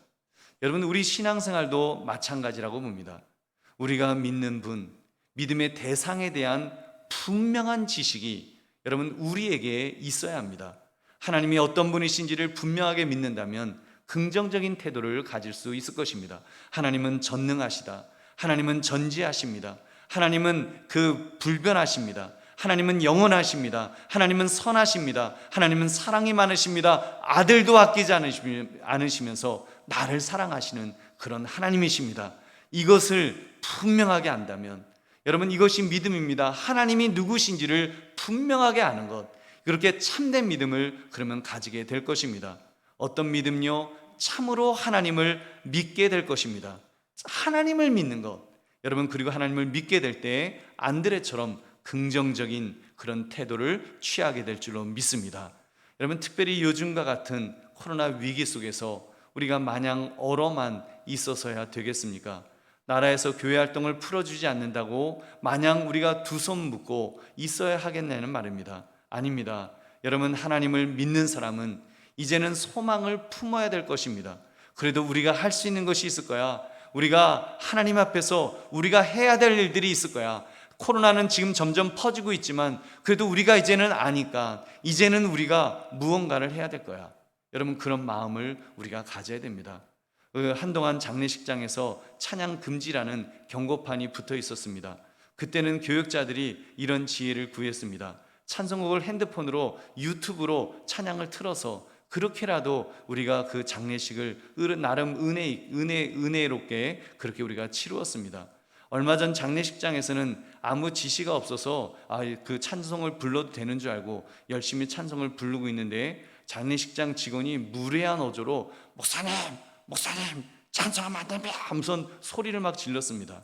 여러분, 우리 신앙생활도 마찬가지라고 봅니다. 우리가 믿는 분, 믿음의 대상에 대한 분명한 지식이 여러분 우리에게 있어야 합니다. 하나님이 어떤 분이신지를 분명하게 믿는다면 긍정적인 태도를 가질 수 있을 것입니다. 하나님은 전능하시다. 하나님은 전지하십니다. 하나님은 불변하십니다. 하나님은 영원하십니다. 하나님은 선하십니다. 하나님은 사랑이 많으십니다. 아들도 아끼지 않으시면서 나를 사랑하시는 그런 하나님이십니다. 이것을 분명하게 안다면 여러분, 이것이 믿음입니다. 하나님이 누구신지를 분명하게 아는 것, 그렇게 참된 믿음을 그러면 가지게 될 것입니다. 어떤 믿음요? 참으로 하나님을 믿게 될 것입니다. 하나님을 믿는 것, 여러분, 그리고 하나님을 믿게 될 때 안드레처럼 긍정적인 그런 태도를 취하게 될 줄로 믿습니다. 여러분, 특별히 요즘과 같은 코로나 위기 속에서 우리가 마냥 얼어만 있어서야 되겠습니까? 나라에서 교회 활동을 풀어주지 않는다고 마냥 우리가 두 손 묶고 있어야 하겠냐는 말입니다. 아닙니다. 여러분, 하나님을 믿는 사람은 이제는 소망을 품어야 될 것입니다. 그래도 우리가 할 수 있는 것이 있을 거야. 우리가 하나님 앞에서 우리가 해야 될 일들이 있을 거야. 코로나는 지금 점점 퍼지고 있지만 그래도 우리가 이제는 아니까 이제는 우리가 무언가를 해야 될 거야. 여러분, 그런 마음을 우리가 가져야 됩니다. 한동안 장례식장에서 찬양 금지라는 경고판이 붙어 있었습니다. 그때는 교역자들이 이런 지혜를 구했습니다. 찬송곡을 핸드폰으로 유튜브로 찬양을 틀어서 그렇게라도 우리가 그 장례식을 나름 은혜롭게 그렇게 우리가 치루었습니다. 얼마 전 장례식장에서는 아무 지시가 없어서 그 찬송을 불러도 되는 줄 알고 열심히 찬송을 부르고 있는데 장례식장 직원이 무례한 어조로 목사님 찬송하면 안 됩니다 하면서 소리를 막 질렀습니다.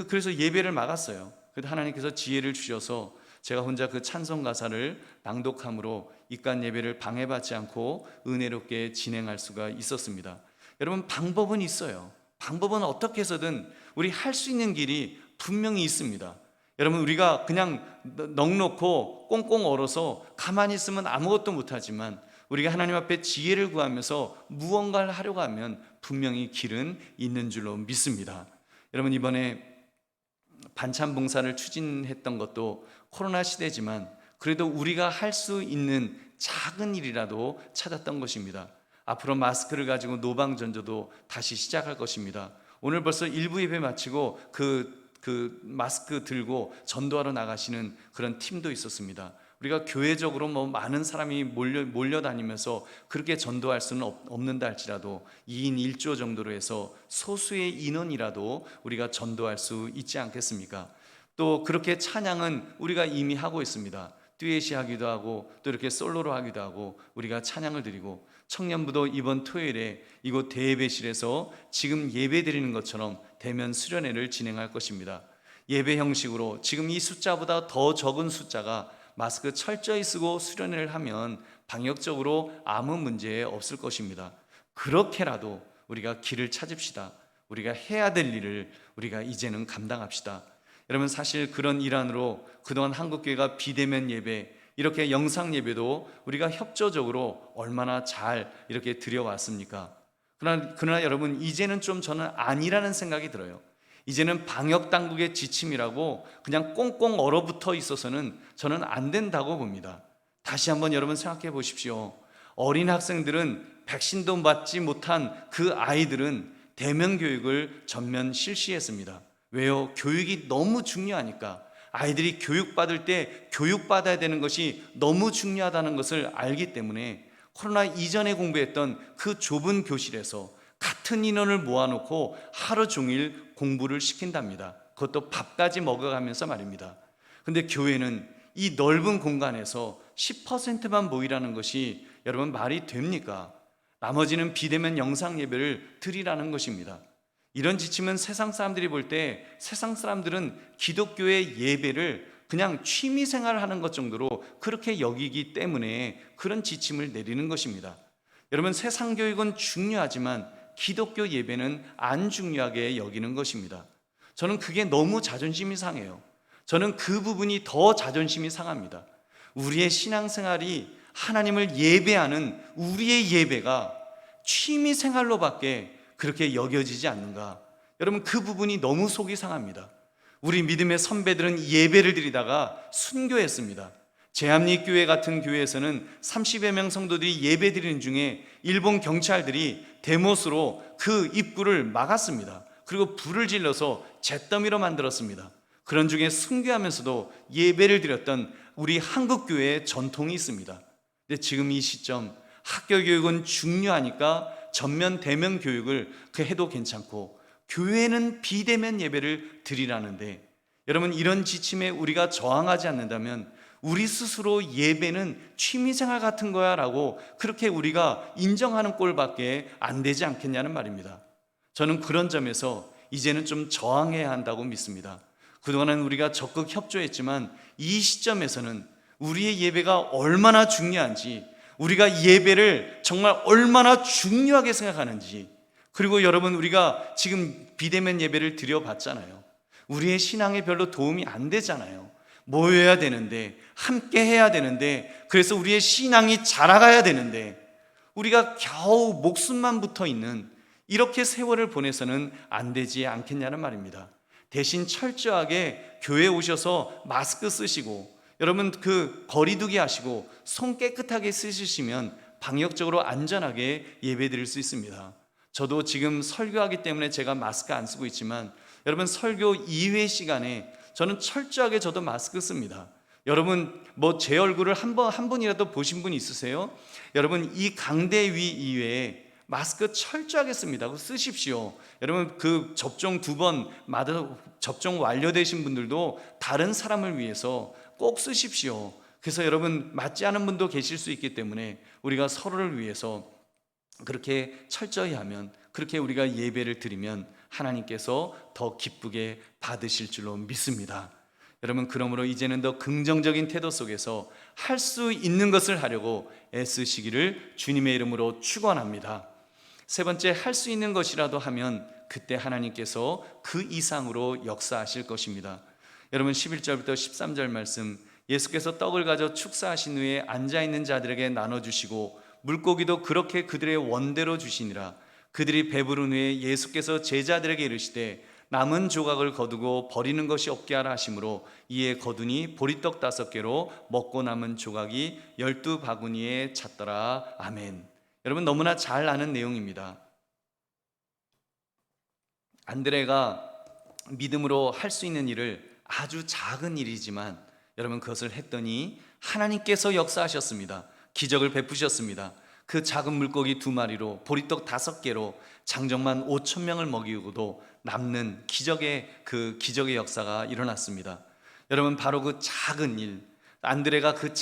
그래서 예배를 막았어요. 그래도 하나님께서 지혜를 주셔서 제가 혼자 그 찬송 가사를 낭독함으로 이간 예배를 방해받지 않고 은혜롭게 진행할 수가 있었습니다. 여러분, 방법은 있어요. 방법은 어떻게 해서든 우리 할 수 있는 길이 분명히 있습니다. 여러분, 우리가 그냥 넋놓고 꽁꽁 얼어서 가만히 있으면 아무것도 못하지만 우리가 하나님 앞에 지혜를 구하면서 무언가를 하려고 하면 분명히 길은 있는 줄로 믿습니다. 여러분, 이번에 반찬 봉사를 추진했던 것도 코로나 시대지만 그래도 우리가 할 수 있는 작은 일이라도 찾았던 것입니다. 앞으로 마스크를 가지고 노방전도도 다시 시작할 것입니다. 오늘 벌써 일부 예배 마치고 그 마스크 들고 전도하러 나가시는 그런 팀도 있었습니다. 우리가 교회적으로 많은 사람이 몰려다니면서 그렇게 전도할 수는 없는다 할지라도 2인 1조 정도로 해서 소수의 인원이라도 우리가 전도할 수 있지 않겠습니까? 또 그렇게 찬양은 우리가 이미 하고 있습니다. 듀엣이 하기도 하고 또 이렇게 솔로로 하기도 하고 우리가 찬양을 드리고 청년부도 이번 토요일에 이곳 대예배실에서 지금 예배 드리는 것처럼 대면 수련회를 진행할 것입니다. 예배 형식으로 지금 이 숫자보다 더 적은 숫자가 마스크 철저히 쓰고 수련회를 하면 방역적으로 아무 문제 없을 것입니다. 그렇게라도 우리가 길을 찾읍시다. 우리가 해야 될 일을 우리가 이제는 감당합시다. 여러분, 사실 그런 일환으로 그동안 한국교회가 비대면 예배, 이렇게 영상 예배도 우리가 협조적으로 얼마나 잘 이렇게 드려왔습니까? 그러나 여러분, 이제는 좀 저는 아니라는 생각이 들어요. 이제는 방역 당국의 지침이라고 그냥 꽁꽁 얼어붙어 있어서는 저는 안 된다고 봅니다. 다시 한번 여러분 생각해 보십시오. 어린 학생들은 백신도 맞지 못한 그 아이들은 대면 교육을 전면 실시했습니다. 왜요? 교육이 너무 중요하니까. 아이들이 교육받을 때 교육받아야 되는 것이 너무 중요하다는 것을 알기 때문에 코로나 이전에 공부했던 그 좁은 교실에서 같은 인원을 모아놓고 하루 종일 공부를 시킨답니다. 그것도 밥까지 먹어가면서 말입니다. 근데 교회는 이 넓은 공간에서 10%만 모이라는 것이 여러분 말이 됩니까? 나머지는 비대면 영상 예배를 드리라는 것입니다. 이런 지침은 세상 사람들이 볼 때 세상 사람들은 기독교의 예배를 그냥 취미 생활하는 것 정도로 그렇게 여기기 때문에 그런 지침을 내리는 것입니다. 여러분, 세상 교육은 중요하지만 기독교 예배는 안 중요하게 여기는 것입니다. 저는 그게 너무 자존심이 상해요. 저는 그 부분이 더 자존심이 상합니다. 우리의 신앙생활이 하나님을 예배하는 우리의 예배가 취미생활로밖에 그렇게 여겨지지 않는가. 여러분, 그 부분이 너무 속이 상합니다. 우리 믿음의 선배들은 예배를 드리다가 순교했습니다. 제합리교회 같은 교회에서는 30여 명 성도들이 예배 드리는 중에 일본 경찰들이 대못으로 그 입구를 막았습니다. 그리고 불을 질러서 잿더미로 만들었습니다. 그런 중에 순교하면서도 예배를 드렸던 우리 한국교회의 전통이 있습니다. 근데 지금 이 시점 학교 교육은 중요하니까 전면 대면 교육을 해도 괜찮고 교회는 비대면 예배를 드리라는데, 여러분, 이런 지침에 우리가 저항하지 않는다면 우리 스스로 예배는 취미생활 같은 거야 라고 그렇게 우리가 인정하는 꼴밖에 안 되지 않겠냐는 말입니다. 저는 그런 점에서 이제는 좀 저항해야 한다고 믿습니다. 그동안은 우리가 적극 협조했지만 이 시점에서는 우리의 예배가 얼마나 중요한지, 우리가 예배를 정말 얼마나 중요하게 생각하는지, 그리고 여러분, 우리가 지금 비대면 예배를 드려봤잖아요. 우리의 신앙에 별로 도움이 안 되잖아요. 모여야 되는데, 함께 해야 되는데, 그래서 우리의 신앙이 자라가야 되는데, 우리가 겨우 목숨만 붙어 있는 이렇게 세월을 보내서는 안 되지 않겠냐는 말입니다. 대신 철저하게 교회에 오셔서 마스크 쓰시고, 여러분 그 거리두기 하시고 손 깨끗하게 씻으시면 방역적으로 안전하게 예배 드릴 수 있습니다. 저도 지금 설교하기 때문에 제가 마스크 안 쓰고 있지만, 여러분 설교 이외 시간에 저는 철저하게 저도 마스크 씁니다. 여러분 제 얼굴을 한 분이라도 보신 분 있으세요? 여러분 이 강대위 이외에 마스크 철저하게 씁니다. 그거 쓰십시오. 여러분 그 접종 2번마다 접종 완료되신 분들도 다른 사람을 위해서 꼭 쓰십시오. 그래서 여러분 맞지 않은 분도 계실 수 있기 때문에 우리가 서로를 위해서 그렇게 철저히 하면, 그렇게 우리가 예배를 드리면 하나님께서 더 기쁘게 받으실 줄로 믿습니다. 여러분, 그러므로 이제는 더 긍정적인 태도 속에서 할 수 있는 것을 하려고 애쓰시기를 주님의 이름으로 축원합니다. 세 번째, 할 수 있는 것이라도 하면 그때 하나님께서 그 이상으로 역사하실 것입니다. 여러분 11절부터 13절 말씀, 예수께서 떡을 가져 축사하신 후에 앉아있는 자들에게 나눠주시고 물고기도 그렇게 그들의 원대로 주시니라. 그들이 배부른 후에 예수께서 제자들에게 이르시되 남은 조각을 거두고 버리는 것이 없게 하라 하시므로 이에 거두니 보리떡 5개로 먹고 남은 조각이 12바구니에 찼더라. 아멘. 여러분 너무나 잘 아는 내용입니다. 안드레가 믿음으로 할 수 있는 일을, 아주 작은 일이지만 여러분 그것을 했더니 하나님께서 역사하셨습니다. 기적을 베푸셨습니다. 그 작은 물고기 2마리로 보리떡 5개로 장정만 5,000명을 먹이고도 남는 기적의 역사가 일어났습니다. 여러분 바로 그 작은 일, 안드레가 그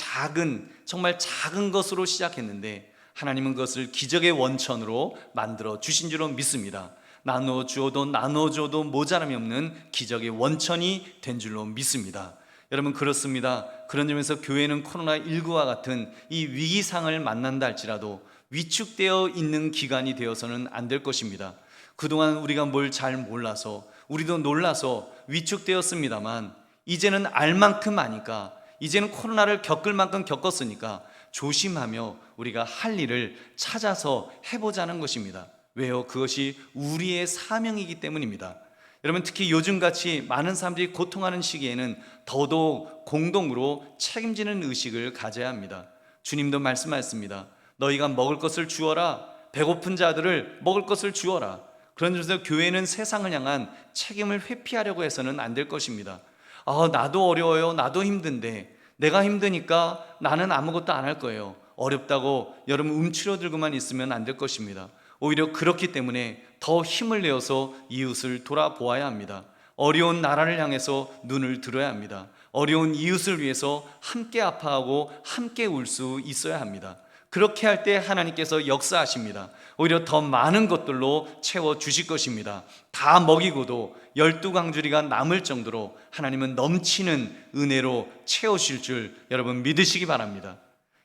정말 작은 것으로 시작했는데 하나님은 그것을 기적의 원천으로 만들어 주신 줄로 믿습니다. 나눠줘도 모자람이 없는 기적의 원천이 된 줄로 믿습니다. 여러분 그렇습니다. 그런 점에서 교회는 코로나19와 같은 이 위기상을 만난다 할지라도 위축되어 있는 기간이 되어서는 안 될 것입니다. 그동안 우리가 뭘 잘 몰라서 우리도 놀라서 위축되었습니다만, 이제는 알 만큼 아니까, 이제는 코로나를 겪을 만큼 겪었으니까 조심하며 우리가 할 일을 찾아서 해보자는 것입니다. 왜요? 그것이 우리의 사명이기 때문입니다. 여러분 특히 요즘같이 많은 사람들이 고통하는 시기에는 더더욱 공동으로 책임지는 의식을 가져야 합니다. 주님도 말씀하셨습니다. 너희가 먹을 것을 주어라. 배고픈 자들을 먹을 것을 주어라. 그런 점에서 교회는 세상을 향한 책임을 회피하려고 해서는 안 될 것입니다. 나도 어려워요. 나도 힘든데, 내가 힘드니까 나는 아무것도 안 할 거예요. 어렵다고 여러분 움츠러들고만 있으면 안 될 것입니다. 오히려 그렇기 때문에 더 힘을 내어서 이웃을 돌아보아야 합니다. 어려운 나라를 향해서 눈을 들어야 합니다. 어려운 이웃을 위해서 함께 아파하고 함께 울 수 있어야 합니다. 그렇게 할 때 하나님께서 역사하십니다. 오히려 더 많은 것들로 채워주실 것입니다. 다 먹이고도 12광주리가 남을 정도로 하나님은 넘치는 은혜로 채우실 줄 여러분 믿으시기 바랍니다.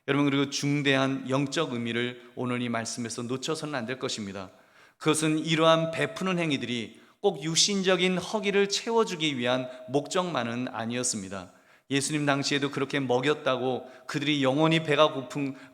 여러분 그리고 중대한 영적 의미를 오늘 이 말씀에서 놓쳐서는 안 될 것입니다. 그것은 이러한 베푸는 행위들이 꼭 육신적인 허기를 채워주기 위한 목적만은 아니었습니다. 예수님 당시에도 그렇게 먹였다고 그들이 영원히 배가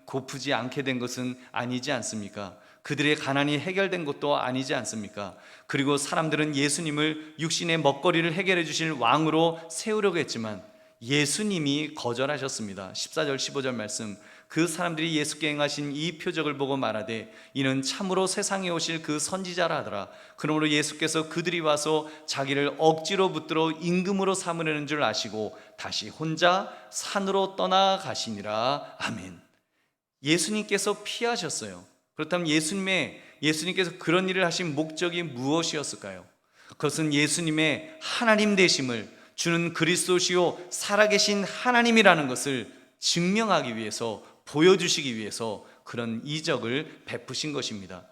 고프지 않게 된 것은 아니지 않습니까? 그들의 가난이 해결된 것도 아니지 않습니까? 그리고 사람들은 예수님을 육신의 먹거리를 해결해 주실 왕으로 세우려고 했지만 예수님이 거절하셨습니다. 14절 15절 말씀, 그 사람들이 예수께 행하신 이 표적을 보고 말하되 이는 참으로 세상에 오실 그 선지자라 하더라. 그러므로 예수께서 그들이 와서 자기를 억지로 붙들어 임금으로 삼으려는 줄 아시고 다시 혼자 산으로 떠나가시니라. 아멘. 예수님께서 피하셨어요. 그렇다면 예수님께서 그런 일을 하신 목적이 무엇이었을까요? 그것은 예수님의 하나님 되심을, 주는 그리스도시요 살아계신 하나님이라는 것을 증명하기 위해서, 보여주시기 위해서 그런 이적을 베푸신 것입니다.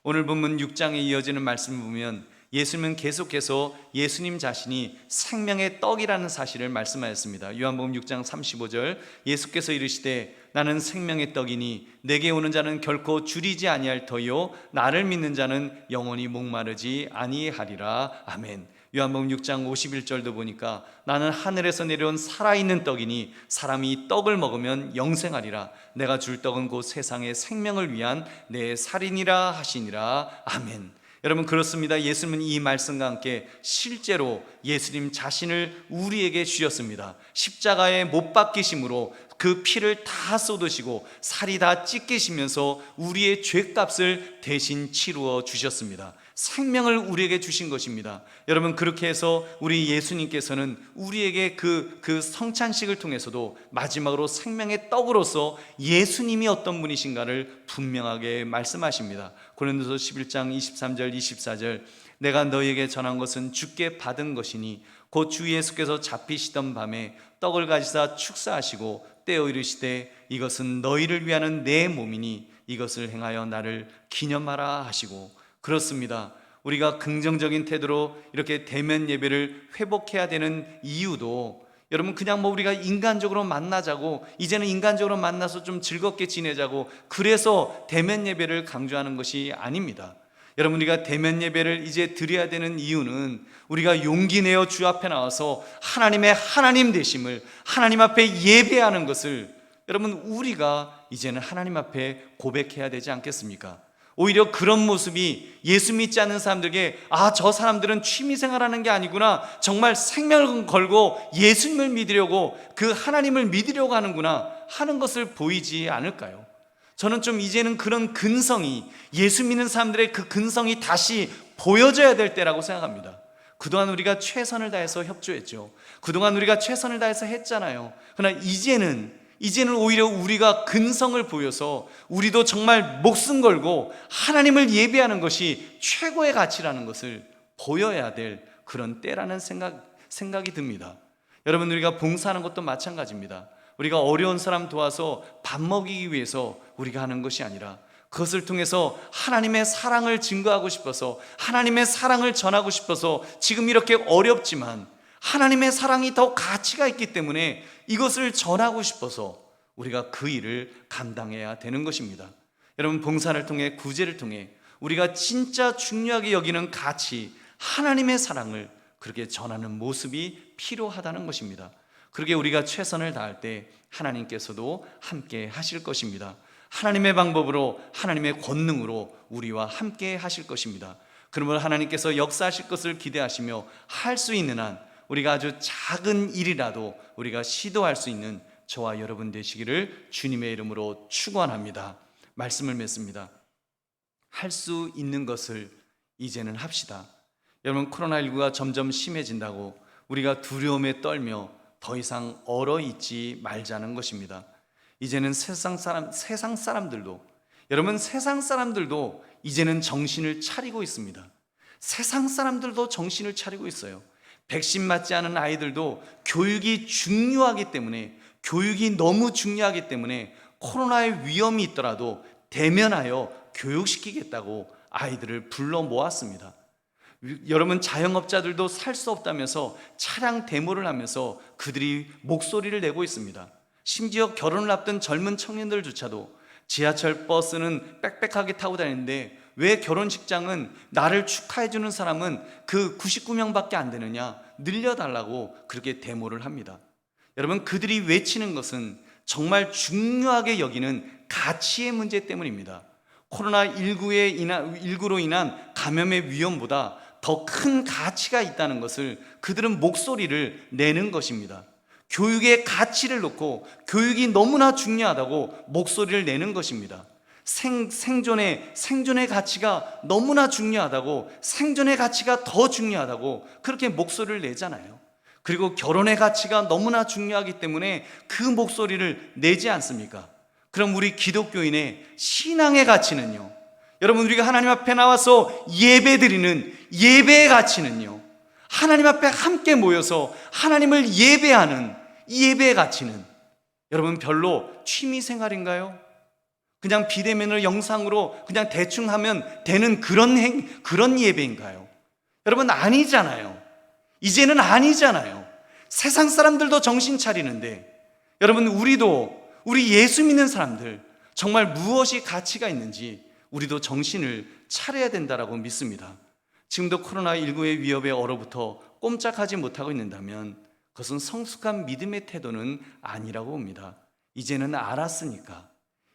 오늘 본문 6장에 이어지는 말씀을 보면 예수님은 계속해서 예수님 자신이 생명의 떡이라는 사실을 말씀하였습니다. 요한복음 6장 35절, 예수께서 이르시되 나는 생명의 떡이니 내게 오는 자는 결코 줄이지 아니할 터요 나를 믿는 자는 영원히 목마르지 아니하리라. 아멘. 요한복음 6장 51절도 보니까 나는 하늘에서 내려온 살아있는 떡이니 사람이 이 떡을 먹으면 영생하리라. 내가 줄 떡은 곧 세상의 생명을 위한 내 살이니라 하시니라. 아멘. 여러분, 그렇습니다. 예수님은 이 말씀과 함께 실제로 예수님 자신을 우리에게 주셨습니다. 십자가에 못 박히심으로 그 피를 다 쏟으시고 살이 다 찢기시면서 우리의 죄값을 대신 치루어 주셨습니다. 생명을 우리에게 주신 것입니다. 여러분, 그렇게 해서 우리 예수님께서는 우리에게 그 성찬식을 통해서도 마지막으로 생명의 떡으로서 예수님이 어떤 분이신가를 분명하게 말씀하십니다. 고린도서 11장 23절 24절, 내가 너희에게 전한 것은 주께 받은 것이니 곧 주 예수께서 잡히시던 밤에 떡을 가지사 축사하시고 떼어 이르시되 이것은 너희를 위하는 내 몸이니 이것을 행하여 나를 기념하라 하시고. 그렇습니다. 우리가 긍정적인 태도로 이렇게 대면 예배를 회복해야 되는 이유도, 여러분, 그냥 우리가 인간적으로 만나자고, 이제는 인간적으로 만나서 좀 즐겁게 지내자고 그래서 대면 예배를 강조하는 것이 아닙니다. 여러분, 우리가 대면 예배를 이제 드려야 되는 이유는 우리가 용기 내어 주 앞에 나와서 하나님의 하나님 되심을, 하나님 앞에 예배하는 것을 여러분 우리가 이제는 하나님 앞에 고백해야 되지 않겠습니까? 오히려 그런 모습이 예수 믿지 않는 사람들에게 저 사람들은 취미생활하는 게 아니구나, 정말 생명을 걸고 예수님을 믿으려고, 그 하나님을 믿으려고 하는구나 하는 것을 보이지 않을까요? 저는 좀 이제는 그런 근성이, 예수 믿는 사람들의 그 근성이 다시 보여져야 될 때라고 생각합니다. 그동안 우리가 최선을 다해서 협조했죠. 그동안 우리가 최선을 다해서 했잖아요. 그러나 이제는 오히려 우리가 근성을 보여서 우리도 정말 목숨 걸고 하나님을 예배하는 것이 최고의 가치라는 것을 보여야 될 그런 때라는 생각이 듭니다. 여러분, 우리가 봉사하는 것도 마찬가지입니다. 우리가 어려운 사람 도와서 밥 먹이기 위해서 우리가 하는 것이 아니라 그것을 통해서 하나님의 사랑을 증거하고 싶어서, 하나님의 사랑을 전하고 싶어서, 지금 이렇게 어렵지만 하나님의 사랑이 더 가치가 있기 때문에 이것을 전하고 싶어서 우리가 그 일을 감당해야 되는 것입니다. 여러분, 봉사를 통해, 구제를 통해 우리가 진짜 중요하게 여기는 가치, 하나님의 사랑을 그렇게 전하는 모습이 필요하다는 것입니다. 그렇게 우리가 최선을 다할 때 하나님께서도 함께 하실 것입니다. 하나님의 방법으로, 하나님의 권능으로 우리와 함께 하실 것입니다. 그러면 하나님께서 역사하실 것을 기대하시며 할 수 있는 한 우리가 아주 작은 일이라도 우리가 시도할 수 있는 저와 여러분 되시기를 주님의 이름으로 축원합니다. 말씀을 맺습니다. 할 수 있는 것을 이제는 합시다. 여러분, 코로나19가 점점 심해진다고 우리가 두려움에 떨며 더 이상 얼어있지 말자는 것입니다. 이제는 세상 사람들도, 여러분, 세상 사람들도 이제는 정신을 차리고 있습니다. 세상 사람들도 정신을 차리고 있어요. 백신 맞지 않은 아이들도 교육이 중요하기 때문에, 교육이 너무 중요하기 때문에 코로나의 위험이 있더라도 대면하여 교육시키겠다고 아이들을 불러 모았습니다. 여러분, 자영업자들도 살 수 없다면서 차량 데모를 하면서 그들이 목소리를 내고 있습니다. 심지어 결혼을 앞둔 젊은 청년들조차도 지하철 버스는 빽빽하게 타고 다니는데 왜 결혼식장은 나를 축하해주는 사람은 그 99명밖에 안 되느냐, 늘려달라고 그렇게 데모를 합니다. 여러분, 그들이 외치는 것은 정말 중요하게 여기는 가치의 문제 때문입니다. 코로나19로 인한 감염의 위험보다 더 큰 가치가 있다는 것을 그들은 목소리를 내는 것입니다. 교육의 가치를 놓고 교육이 너무나 중요하다고 목소리를 내는 것입니다. 생존의 가치가 너무나 중요하다고, 생존의 가치가 더 중요하다고 그렇게 목소리를 내잖아요. 그리고 결혼의 가치가 너무나 중요하기 때문에 그 목소리를 내지 않습니까? 그럼 우리 기독교인의 신앙의 가치는요, 여러분, 우리가 하나님 앞에 나와서 예배드리는 예배의 가치는요, 하나님 앞에 함께 모여서 하나님을 예배하는 이 예배의 가치는 여러분 별로 취미생활인가요? 그냥 비대면을 영상으로 그냥 대충 하면 되는 그런 예배인가요? 여러분, 아니잖아요. 이제는 아니잖아요. 세상 사람들도 정신 차리는데, 여러분, 우리 예수 믿는 사람들 정말 무엇이 가치가 있는지 우리도 정신을 차려야 된다라고 믿습니다. 지금도 코로나19의 위협에 얼어붙어 꼼짝하지 못하고 있는다면 그것은 성숙한 믿음의 태도는 아니라고 봅니다. 이제는 알았으니까,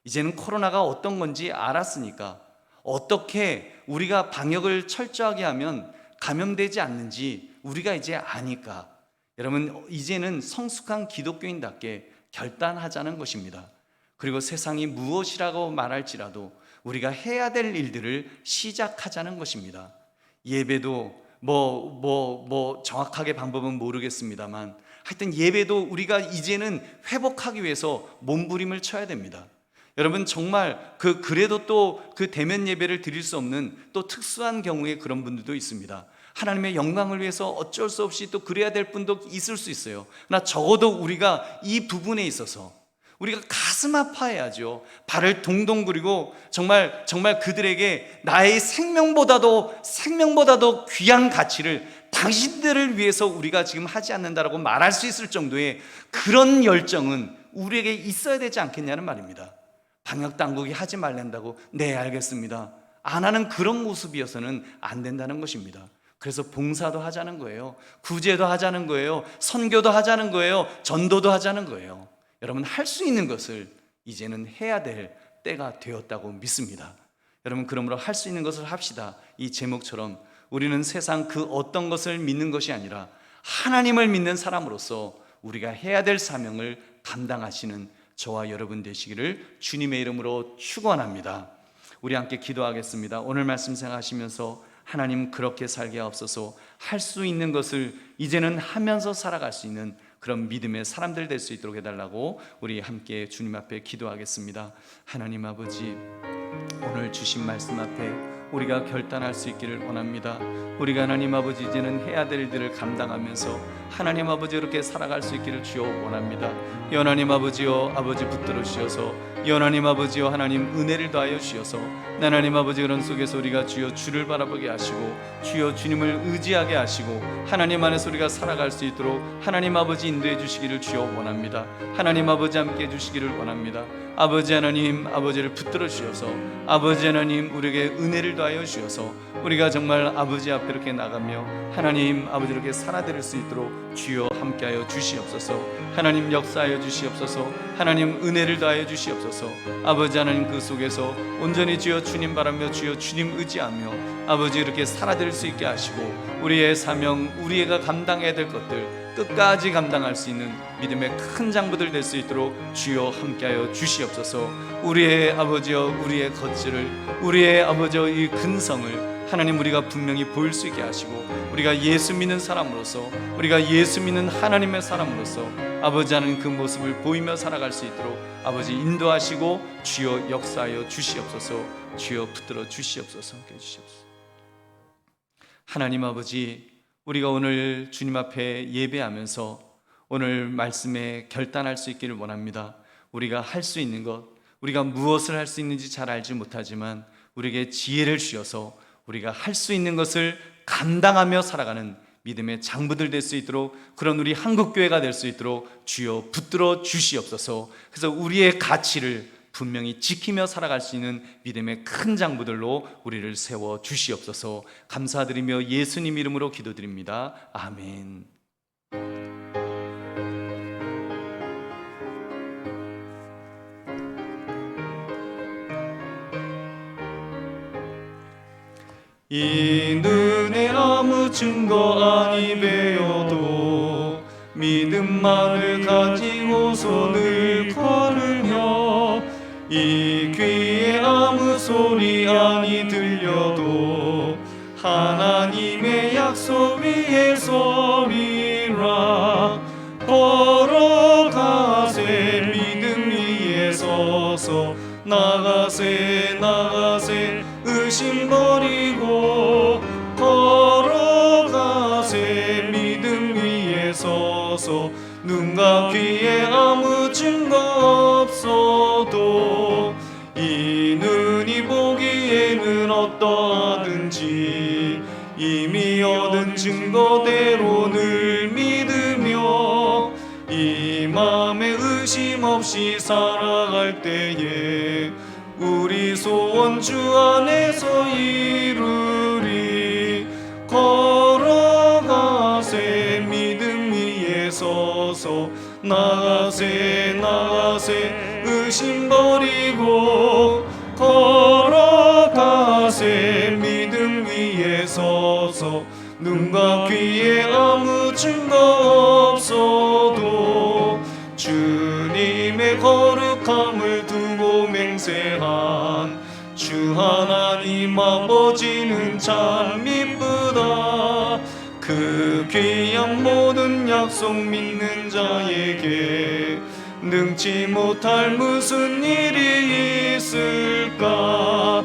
이제는 코로나가 어떤 건지 알았으니까, 어떻게 우리가 방역을 철저하게 하면 감염되지 않는지 우리가 이제 아니까, 여러분, 이제는 성숙한 기독교인답게 결단하자는 것입니다. 그리고 세상이 무엇이라고 말할지라도 우리가 해야 될 일들을 시작하자는 것입니다. 예배도 정확하게 방법은 모르겠습니다만, 하여튼 예배도 우리가 이제는 회복하기 위해서 몸부림을 쳐야 됩니다. 여러분, 정말 그래도 또 그 대면 예배를 드릴 수 없는 또 특수한 경우에 그런 분들도 있습니다. 하나님의 영광을 위해서 어쩔 수 없이 또 그래야 될 분도 있을 수 있어요. 그러나 적어도 우리가 이 부분에 있어서 우리가 가슴 아파해야죠. 발을 동동 구리고 정말 그들에게 나의 생명보다도 귀한 가치를 당신들을 위해서 우리가 지금 하지 않는다라고 말할 수 있을 정도의 그런 열정은 우리에게 있어야 되지 않겠냐는 말입니다. 방역당국이 하지 말란다고 네 알겠습니다, 안 하는 그런 모습이어서는 안 된다는 것입니다. 그래서 봉사도 하자는 거예요. 구제도 하자는 거예요. 선교도 하자는 거예요. 전도도 하자는 거예요. 여러분, 할 수 있는 것을 이제는 해야 될 때가 되었다고 믿습니다. 여러분, 그러므로 할 수 있는 것을 합시다. 이 제목처럼 우리는 세상 그 어떤 것을 믿는 것이 아니라 하나님을 믿는 사람으로서 우리가 해야 될 사명을 감당하시는 저와 여러분 되시기를 주님의 이름으로 축원합니다. 우리 함께 기도하겠습니다. 오늘 말씀 생각하시면서 하나님, 그렇게 살게 하옵소서. 할 수 있는 것을 이제는 하면서 살아갈 수 있는 그런 믿음의 사람들 될 수 있도록 해달라고 우리 함께 주님 앞에 기도하겠습니다. 하나님 아버지, 오늘 주신 말씀 앞에 우리가 결단할 수 있기를 원합니다. 우리가 하나님 아버지 이제는 해야 될 일들을 감당하면서 하나님 아버지 이렇게 살아갈 수 있기를 주여 원합니다. 하나님 아버지여, 아버지 붙들어 주셔서, 하나님 아버지여, 하나님 은혜를 더하여 주셔서, 하나님 아버지 그런 속에서 우리가 주여 주를 바라보게 하시고 주여 주님을 의지하게 하시고 하나님 안에서 우리가 살아갈 수 있도록 하나님 아버지 인도해 주시기를 주여 원합니다. 하나님 아버지 함께 해주시기를 원합니다. 아버지 하나님, 아버지를 붙들어 주셔서, 아버지 하나님 우리에게 은혜를 더하여 주셔서 우리가 정말 아버지 앞에 이렇게 나가며 하나님 아버지 이렇게 살아드릴 수 있도록 주여 함께하여 주시옵소서. 하나님 역사하여 주시옵소서. 하나님 은혜를 더하여 주시옵소서. 아버지 하나님 그 속에서 온전히 주여 주님 바라며 주여 주님 의지하며 아버지 이렇게 살아드릴 수 있게 하시고 우리의 사명, 우리가 감당해야 될 것들 끝까지 감당할 수 있는 믿음의 큰 장부들 될 수 있도록 주여 함께하여 주시옵소서. 우리의 아버지여, 우리의 겉질을, 우리의 아버지여 이 근성을 하나님 우리가 분명히 보일 수 있게 하시고 우리가 예수 믿는 사람으로서, 우리가 예수 믿는 하나님의 사람으로서 아버지 하나님 그 모습을 보이며 살아갈 수 있도록 아버지 인도하시고 주여 역사하여 주시옵소서. 주여 붙들어 주시옵소서. 함께 해주시옵소서. 하나님 아버지, 우리가 오늘 주님 앞에 예배하면서 오늘 말씀에 결단할 수 있기를 원합니다. 우리가 할 수 있는 것, 우리가 무엇을 할 수 있는지 잘 알지 못하지만 우리에게 지혜를 주셔서 우리가 할 수 있는 것을 감당하며 살아가는 믿음의 장부들 될 수 있도록, 그런 우리 한국교회가 될 수 있도록 주여 붙들어 주시옵소서. 그래서 우리의 가치를 분명히 지키며 살아갈 수 있는 믿음의 큰 장부들로 우리를 세워 주시옵소서. 감사드리며 예수님 이름으로 기도드립니다. 아멘. 이 눈에 아무 증거 아니 배어도 믿음만을 가지고 손을 걸으며 이 귀에 아무 소리 아니 들려도 하나님의 약속 위에 서리라. 걸어가세 믿음 위에 서서 나가세 나가세 의심 버리고 걸어가세 믿음 위에 서서 눈과 귀에 아무 증거 없어도 이 눈이 보기에는 어떠하든지 이미 얻은 증거대로 늘 믿으며 이 맘에 의심 없이 살아갈 때에 우리 소원 주 안에서 이루리. 걸어가세 믿음 위에 서서 나가세 나가세 의심 버리고 걸어가세 믿음 위에 서서 눈과 귀에 아무 증거 없어도 주님의 거룩함을 두고 맹세한 주 하나님 아버지는 참 미쁘다. 그 귀한 모든 약속 믿는 자에게 능치 못할 무슨 일이 있을까.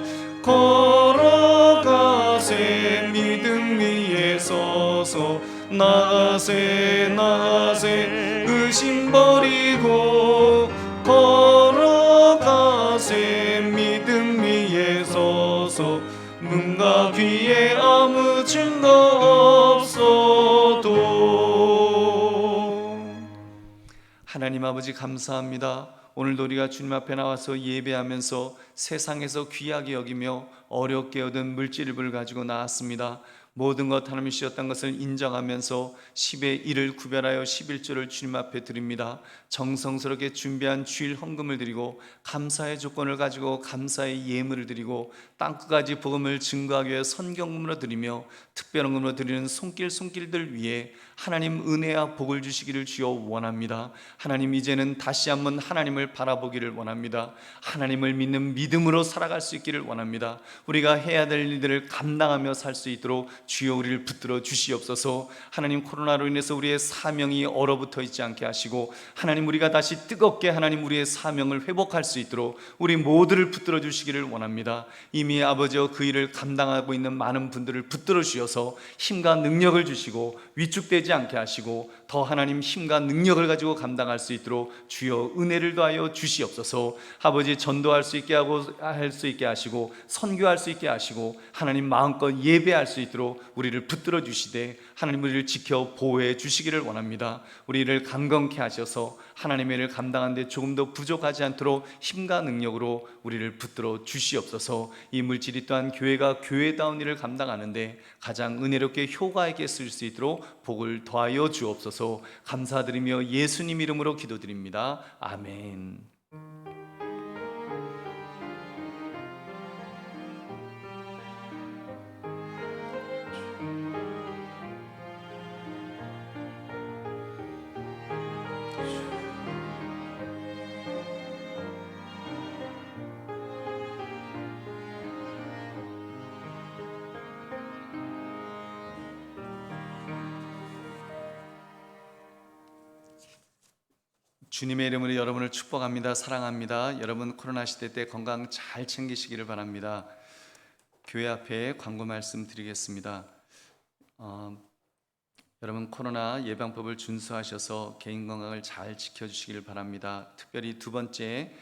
걸어가세 믿음 위에 서서 나가세 나가세 의심 버리고 걸어가세 믿음 위에 서서 눈과 귀에 아무 증거 없어도. 하나님 아버지 감사합니다. 오늘도 우리가 주님 앞에 나와서 예배하면서 세상에서 귀하게 여기며 어렵게 얻은 물질을 가지고 나왔습니다. 모든 것 하나님이 주셨다는 것을 인정하면서 10의 1을 구별하여 11조를 주님 앞에 드립니다. 정성스럽게 준비한 주일 헌금을 드리고 감사의 조건을 가지고 감사의 예물을 드리고 땅끝까지 복음을 증거하기 위해 선경금으로 드리며 특별헌금으로 드리는 손길들 위해 하나님 은혜와 복을 주시기를 주여 원합니다. 하나님 이제는 다시 한번 하나님을 바라보기를 원합니다. 하나님을 믿는 믿음으로 살아갈 수 있기를 원합니다. 우리가 해야 될 일들을 감당하며 살 수 있도록 주여 우리를 붙들어 주시옵소서. 하나님 코로나로 인해서 우리의 사명이 얼어붙어 있지 않게 하시고 하나님 우리가 다시 뜨겁게 하나님 우리의 사명을 회복할 수 있도록 우리 모두를 붙들어 주시기를 원합니다. 이미 아버지와 그 일을 감당하고 있는 많은 분들을 붙들어 주셔서 힘과 능력을 주시고 위축되지 않게 하시고 더 하나님 힘과 능력을 가지고 감당할 수 있도록 주여 은혜를 더하여 주시옵소서. 아버지 전도할 수 있게 하고 할 수 있게 하시고 선교할 수 있게 하시고 하나님 마음껏 예배할 수 있도록 우리를 붙들어 주시되 하나님 우리를 지켜 보호해 주시기를 원합니다. 우리를 강건케 하셔서 하나님의 일을 감당하는데 조금 더 부족하지 않도록 힘과 능력으로 우리를 붙들어 주시옵소서. 이 물질이 또한 교회가 교회다운 일을 감당하는데 가장 은혜롭게 효과 있게 쓸 수 있도록 복을 더하여 주옵소서. 감사드리며 예수님 이름으로 기도드립니다. 아멘. 주님의 이름으로 여러분을 축복합니다. 사랑합니다. 여러분 코로나 시대 때 건강 잘 챙기시기를 바랍니다. 교회 앞에 광고 말씀 드리겠습니다. 여러분 코로나 예방법을 준수하셔서 개인 건강을 잘 지켜주시기를 바랍니다. 특별히 두 번째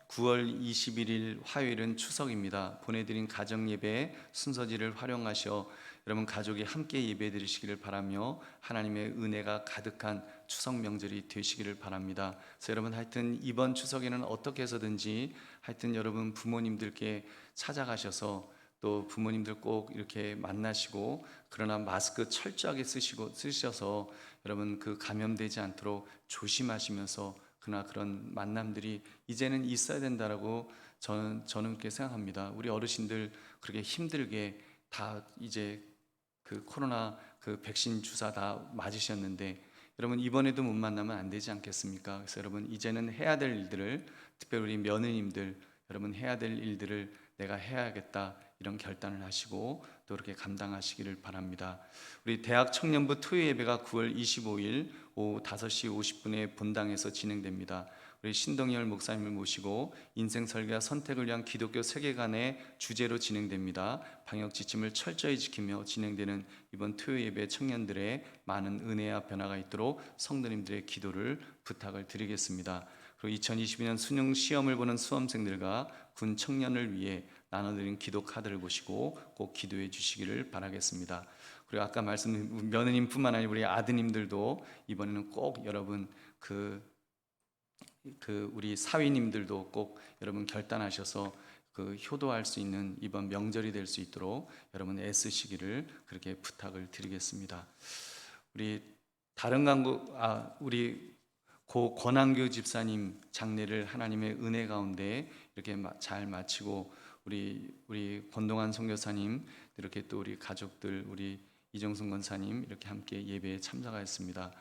9월 21일 화요일은 추석입니다. 보내드린 가정예배 순서지를 활용하셔 여러분 가족이 함께 예배 드리시기를 바라며 하나님의 은혜가 가득한 추석 명절이 되시기를 바랍니다. 그래서 여러분 하여튼 이번 추석에는 어떻게 해서든지 하여튼 여러분 부모님들께 찾아가셔서 또 부모님들 꼭 이렇게 만나시고, 그러나 마스크 철저하게 쓰셔서 여러분 그 감염되지 않도록 조심하시면서, 그러나 그런 만남들이 이제는 있어야 된다라고 저는 그렇게 생각합니다. 우리 어르신들 그렇게 힘들게 다 이제 그 코로나 그 백신 주사 다 맞으셨는데 여러분 이번에도 못 만나면 안 되지 않겠습니까? 그래서 여러분 이제는 해야 될 일들을, 특별히 우리 며느님들 여러분 해야 될 일들을 내가 해야겠다 이런 결단을 하시고 또 그렇게 감당하시기를 바랍니다. 우리 대학 청년부 토요 예배가 9월 25일 오후 5시 50분에 본당에서 진행됩니다. 우리 신동열 목사님을 모시고 인생 설계와 선택을 위한 기독교 세계관의 주제로 진행됩니다. 방역 지침을 철저히 지키며 진행되는 이번 토요 예배 청년들의 많은 은혜와 변화가 있도록 성도님들의 기도를 부탁을 드리겠습니다. 그리고 2022년 수능 시험을 보는 수험생들과 군 청년을 위해 나눠드린 기도 카드를 보시고 꼭 기도해 주시기를 바라겠습니다. 그리고 아까 말씀드린 며느님뿐만 아니라 우리 아드님들도 이번에는 꼭 여러분 우리 사위님들도 꼭 여러분 결단하셔서 그 효도할 수 있는 이번 명절이 될 수 있도록 여러분 애쓰시기를 그렇게 부탁을 드리겠습니다. 우리 다른 우리 고 권한교 집사님 장례를 하나님의 은혜 가운데 이렇게 잘 마치고 우리 권동환 선교사님 이렇게 또 우리 가족들 우리 이정순 권사님 이렇게 함께 예배에 참석하였습니다.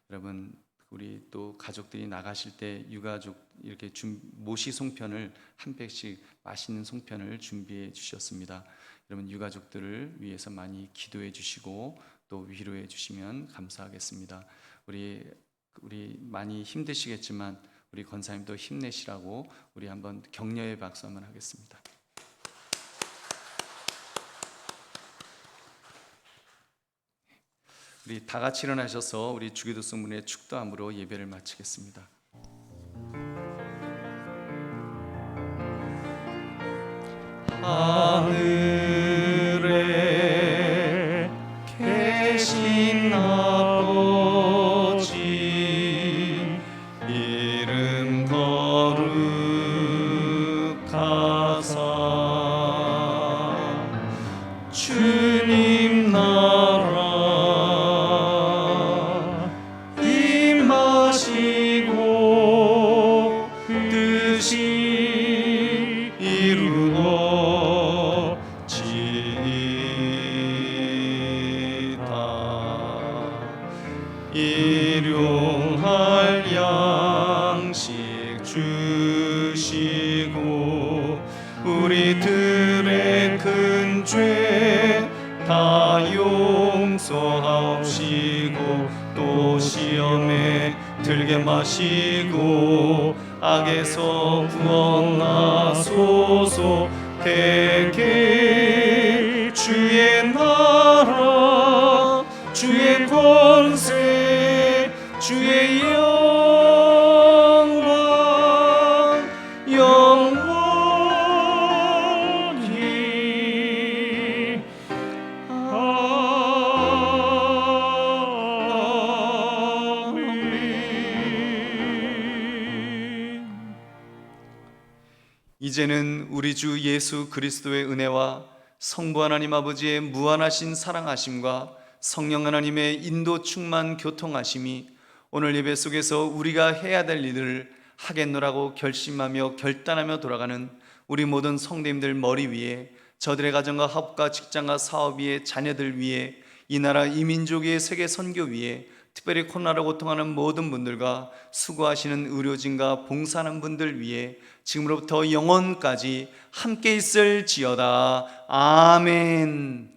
여러분 우리 또 가족들이 나가실 때 유가족 이렇게 모시 송편을 한 팩씩 맛있는 송편을 준비해 주셨습니다. 여러분 유가족들을 위해서 많이 기도해 주시고 또 위로해 주시면 감사하겠습니다. 우리 많이 힘드시겠지만 우리 권사님도 힘내시라고 우리 한번 격려의 박수 한번 하겠습니다. 우리 다 같이 일어나셔서 우리 주기도 성문의 축도함으로 예배를 마치겠습니다. 하늘에 계신 아버지 이름 거룩하사 주님 나라 임하시고 뜻이 이루어지이다. 일용할 양식 주시고 우리들의 큰 죄 다 용서하옵시고 또 시험에 들게 마시고 악에서 구원하소서. 대개 주의 나라 주의 권세 주의 영광 영원히 아멘. 이제는 우리 주 예수 그리스도의 은혜와 성부 하나님 아버지의 무한하신 사랑하심과 성령 하나님의 인도 충만 교통하심이 오늘 예배 속에서 우리가 해야 될 일을 하겠노라고 결심하며 결단하며 돌아가는 우리 모든 성도님들 머리 위에, 저들의 가정과 학업과 직장과 사업 위에, 자녀들 위에, 이 나라 이 민족의 세계 선교 위에, 특별히 코로나로 고통하는 모든 분들과 수고하시는 의료진과 봉사하는 분들 위에 지금으로부터 영원까지 함께 있을지어다. 아멘.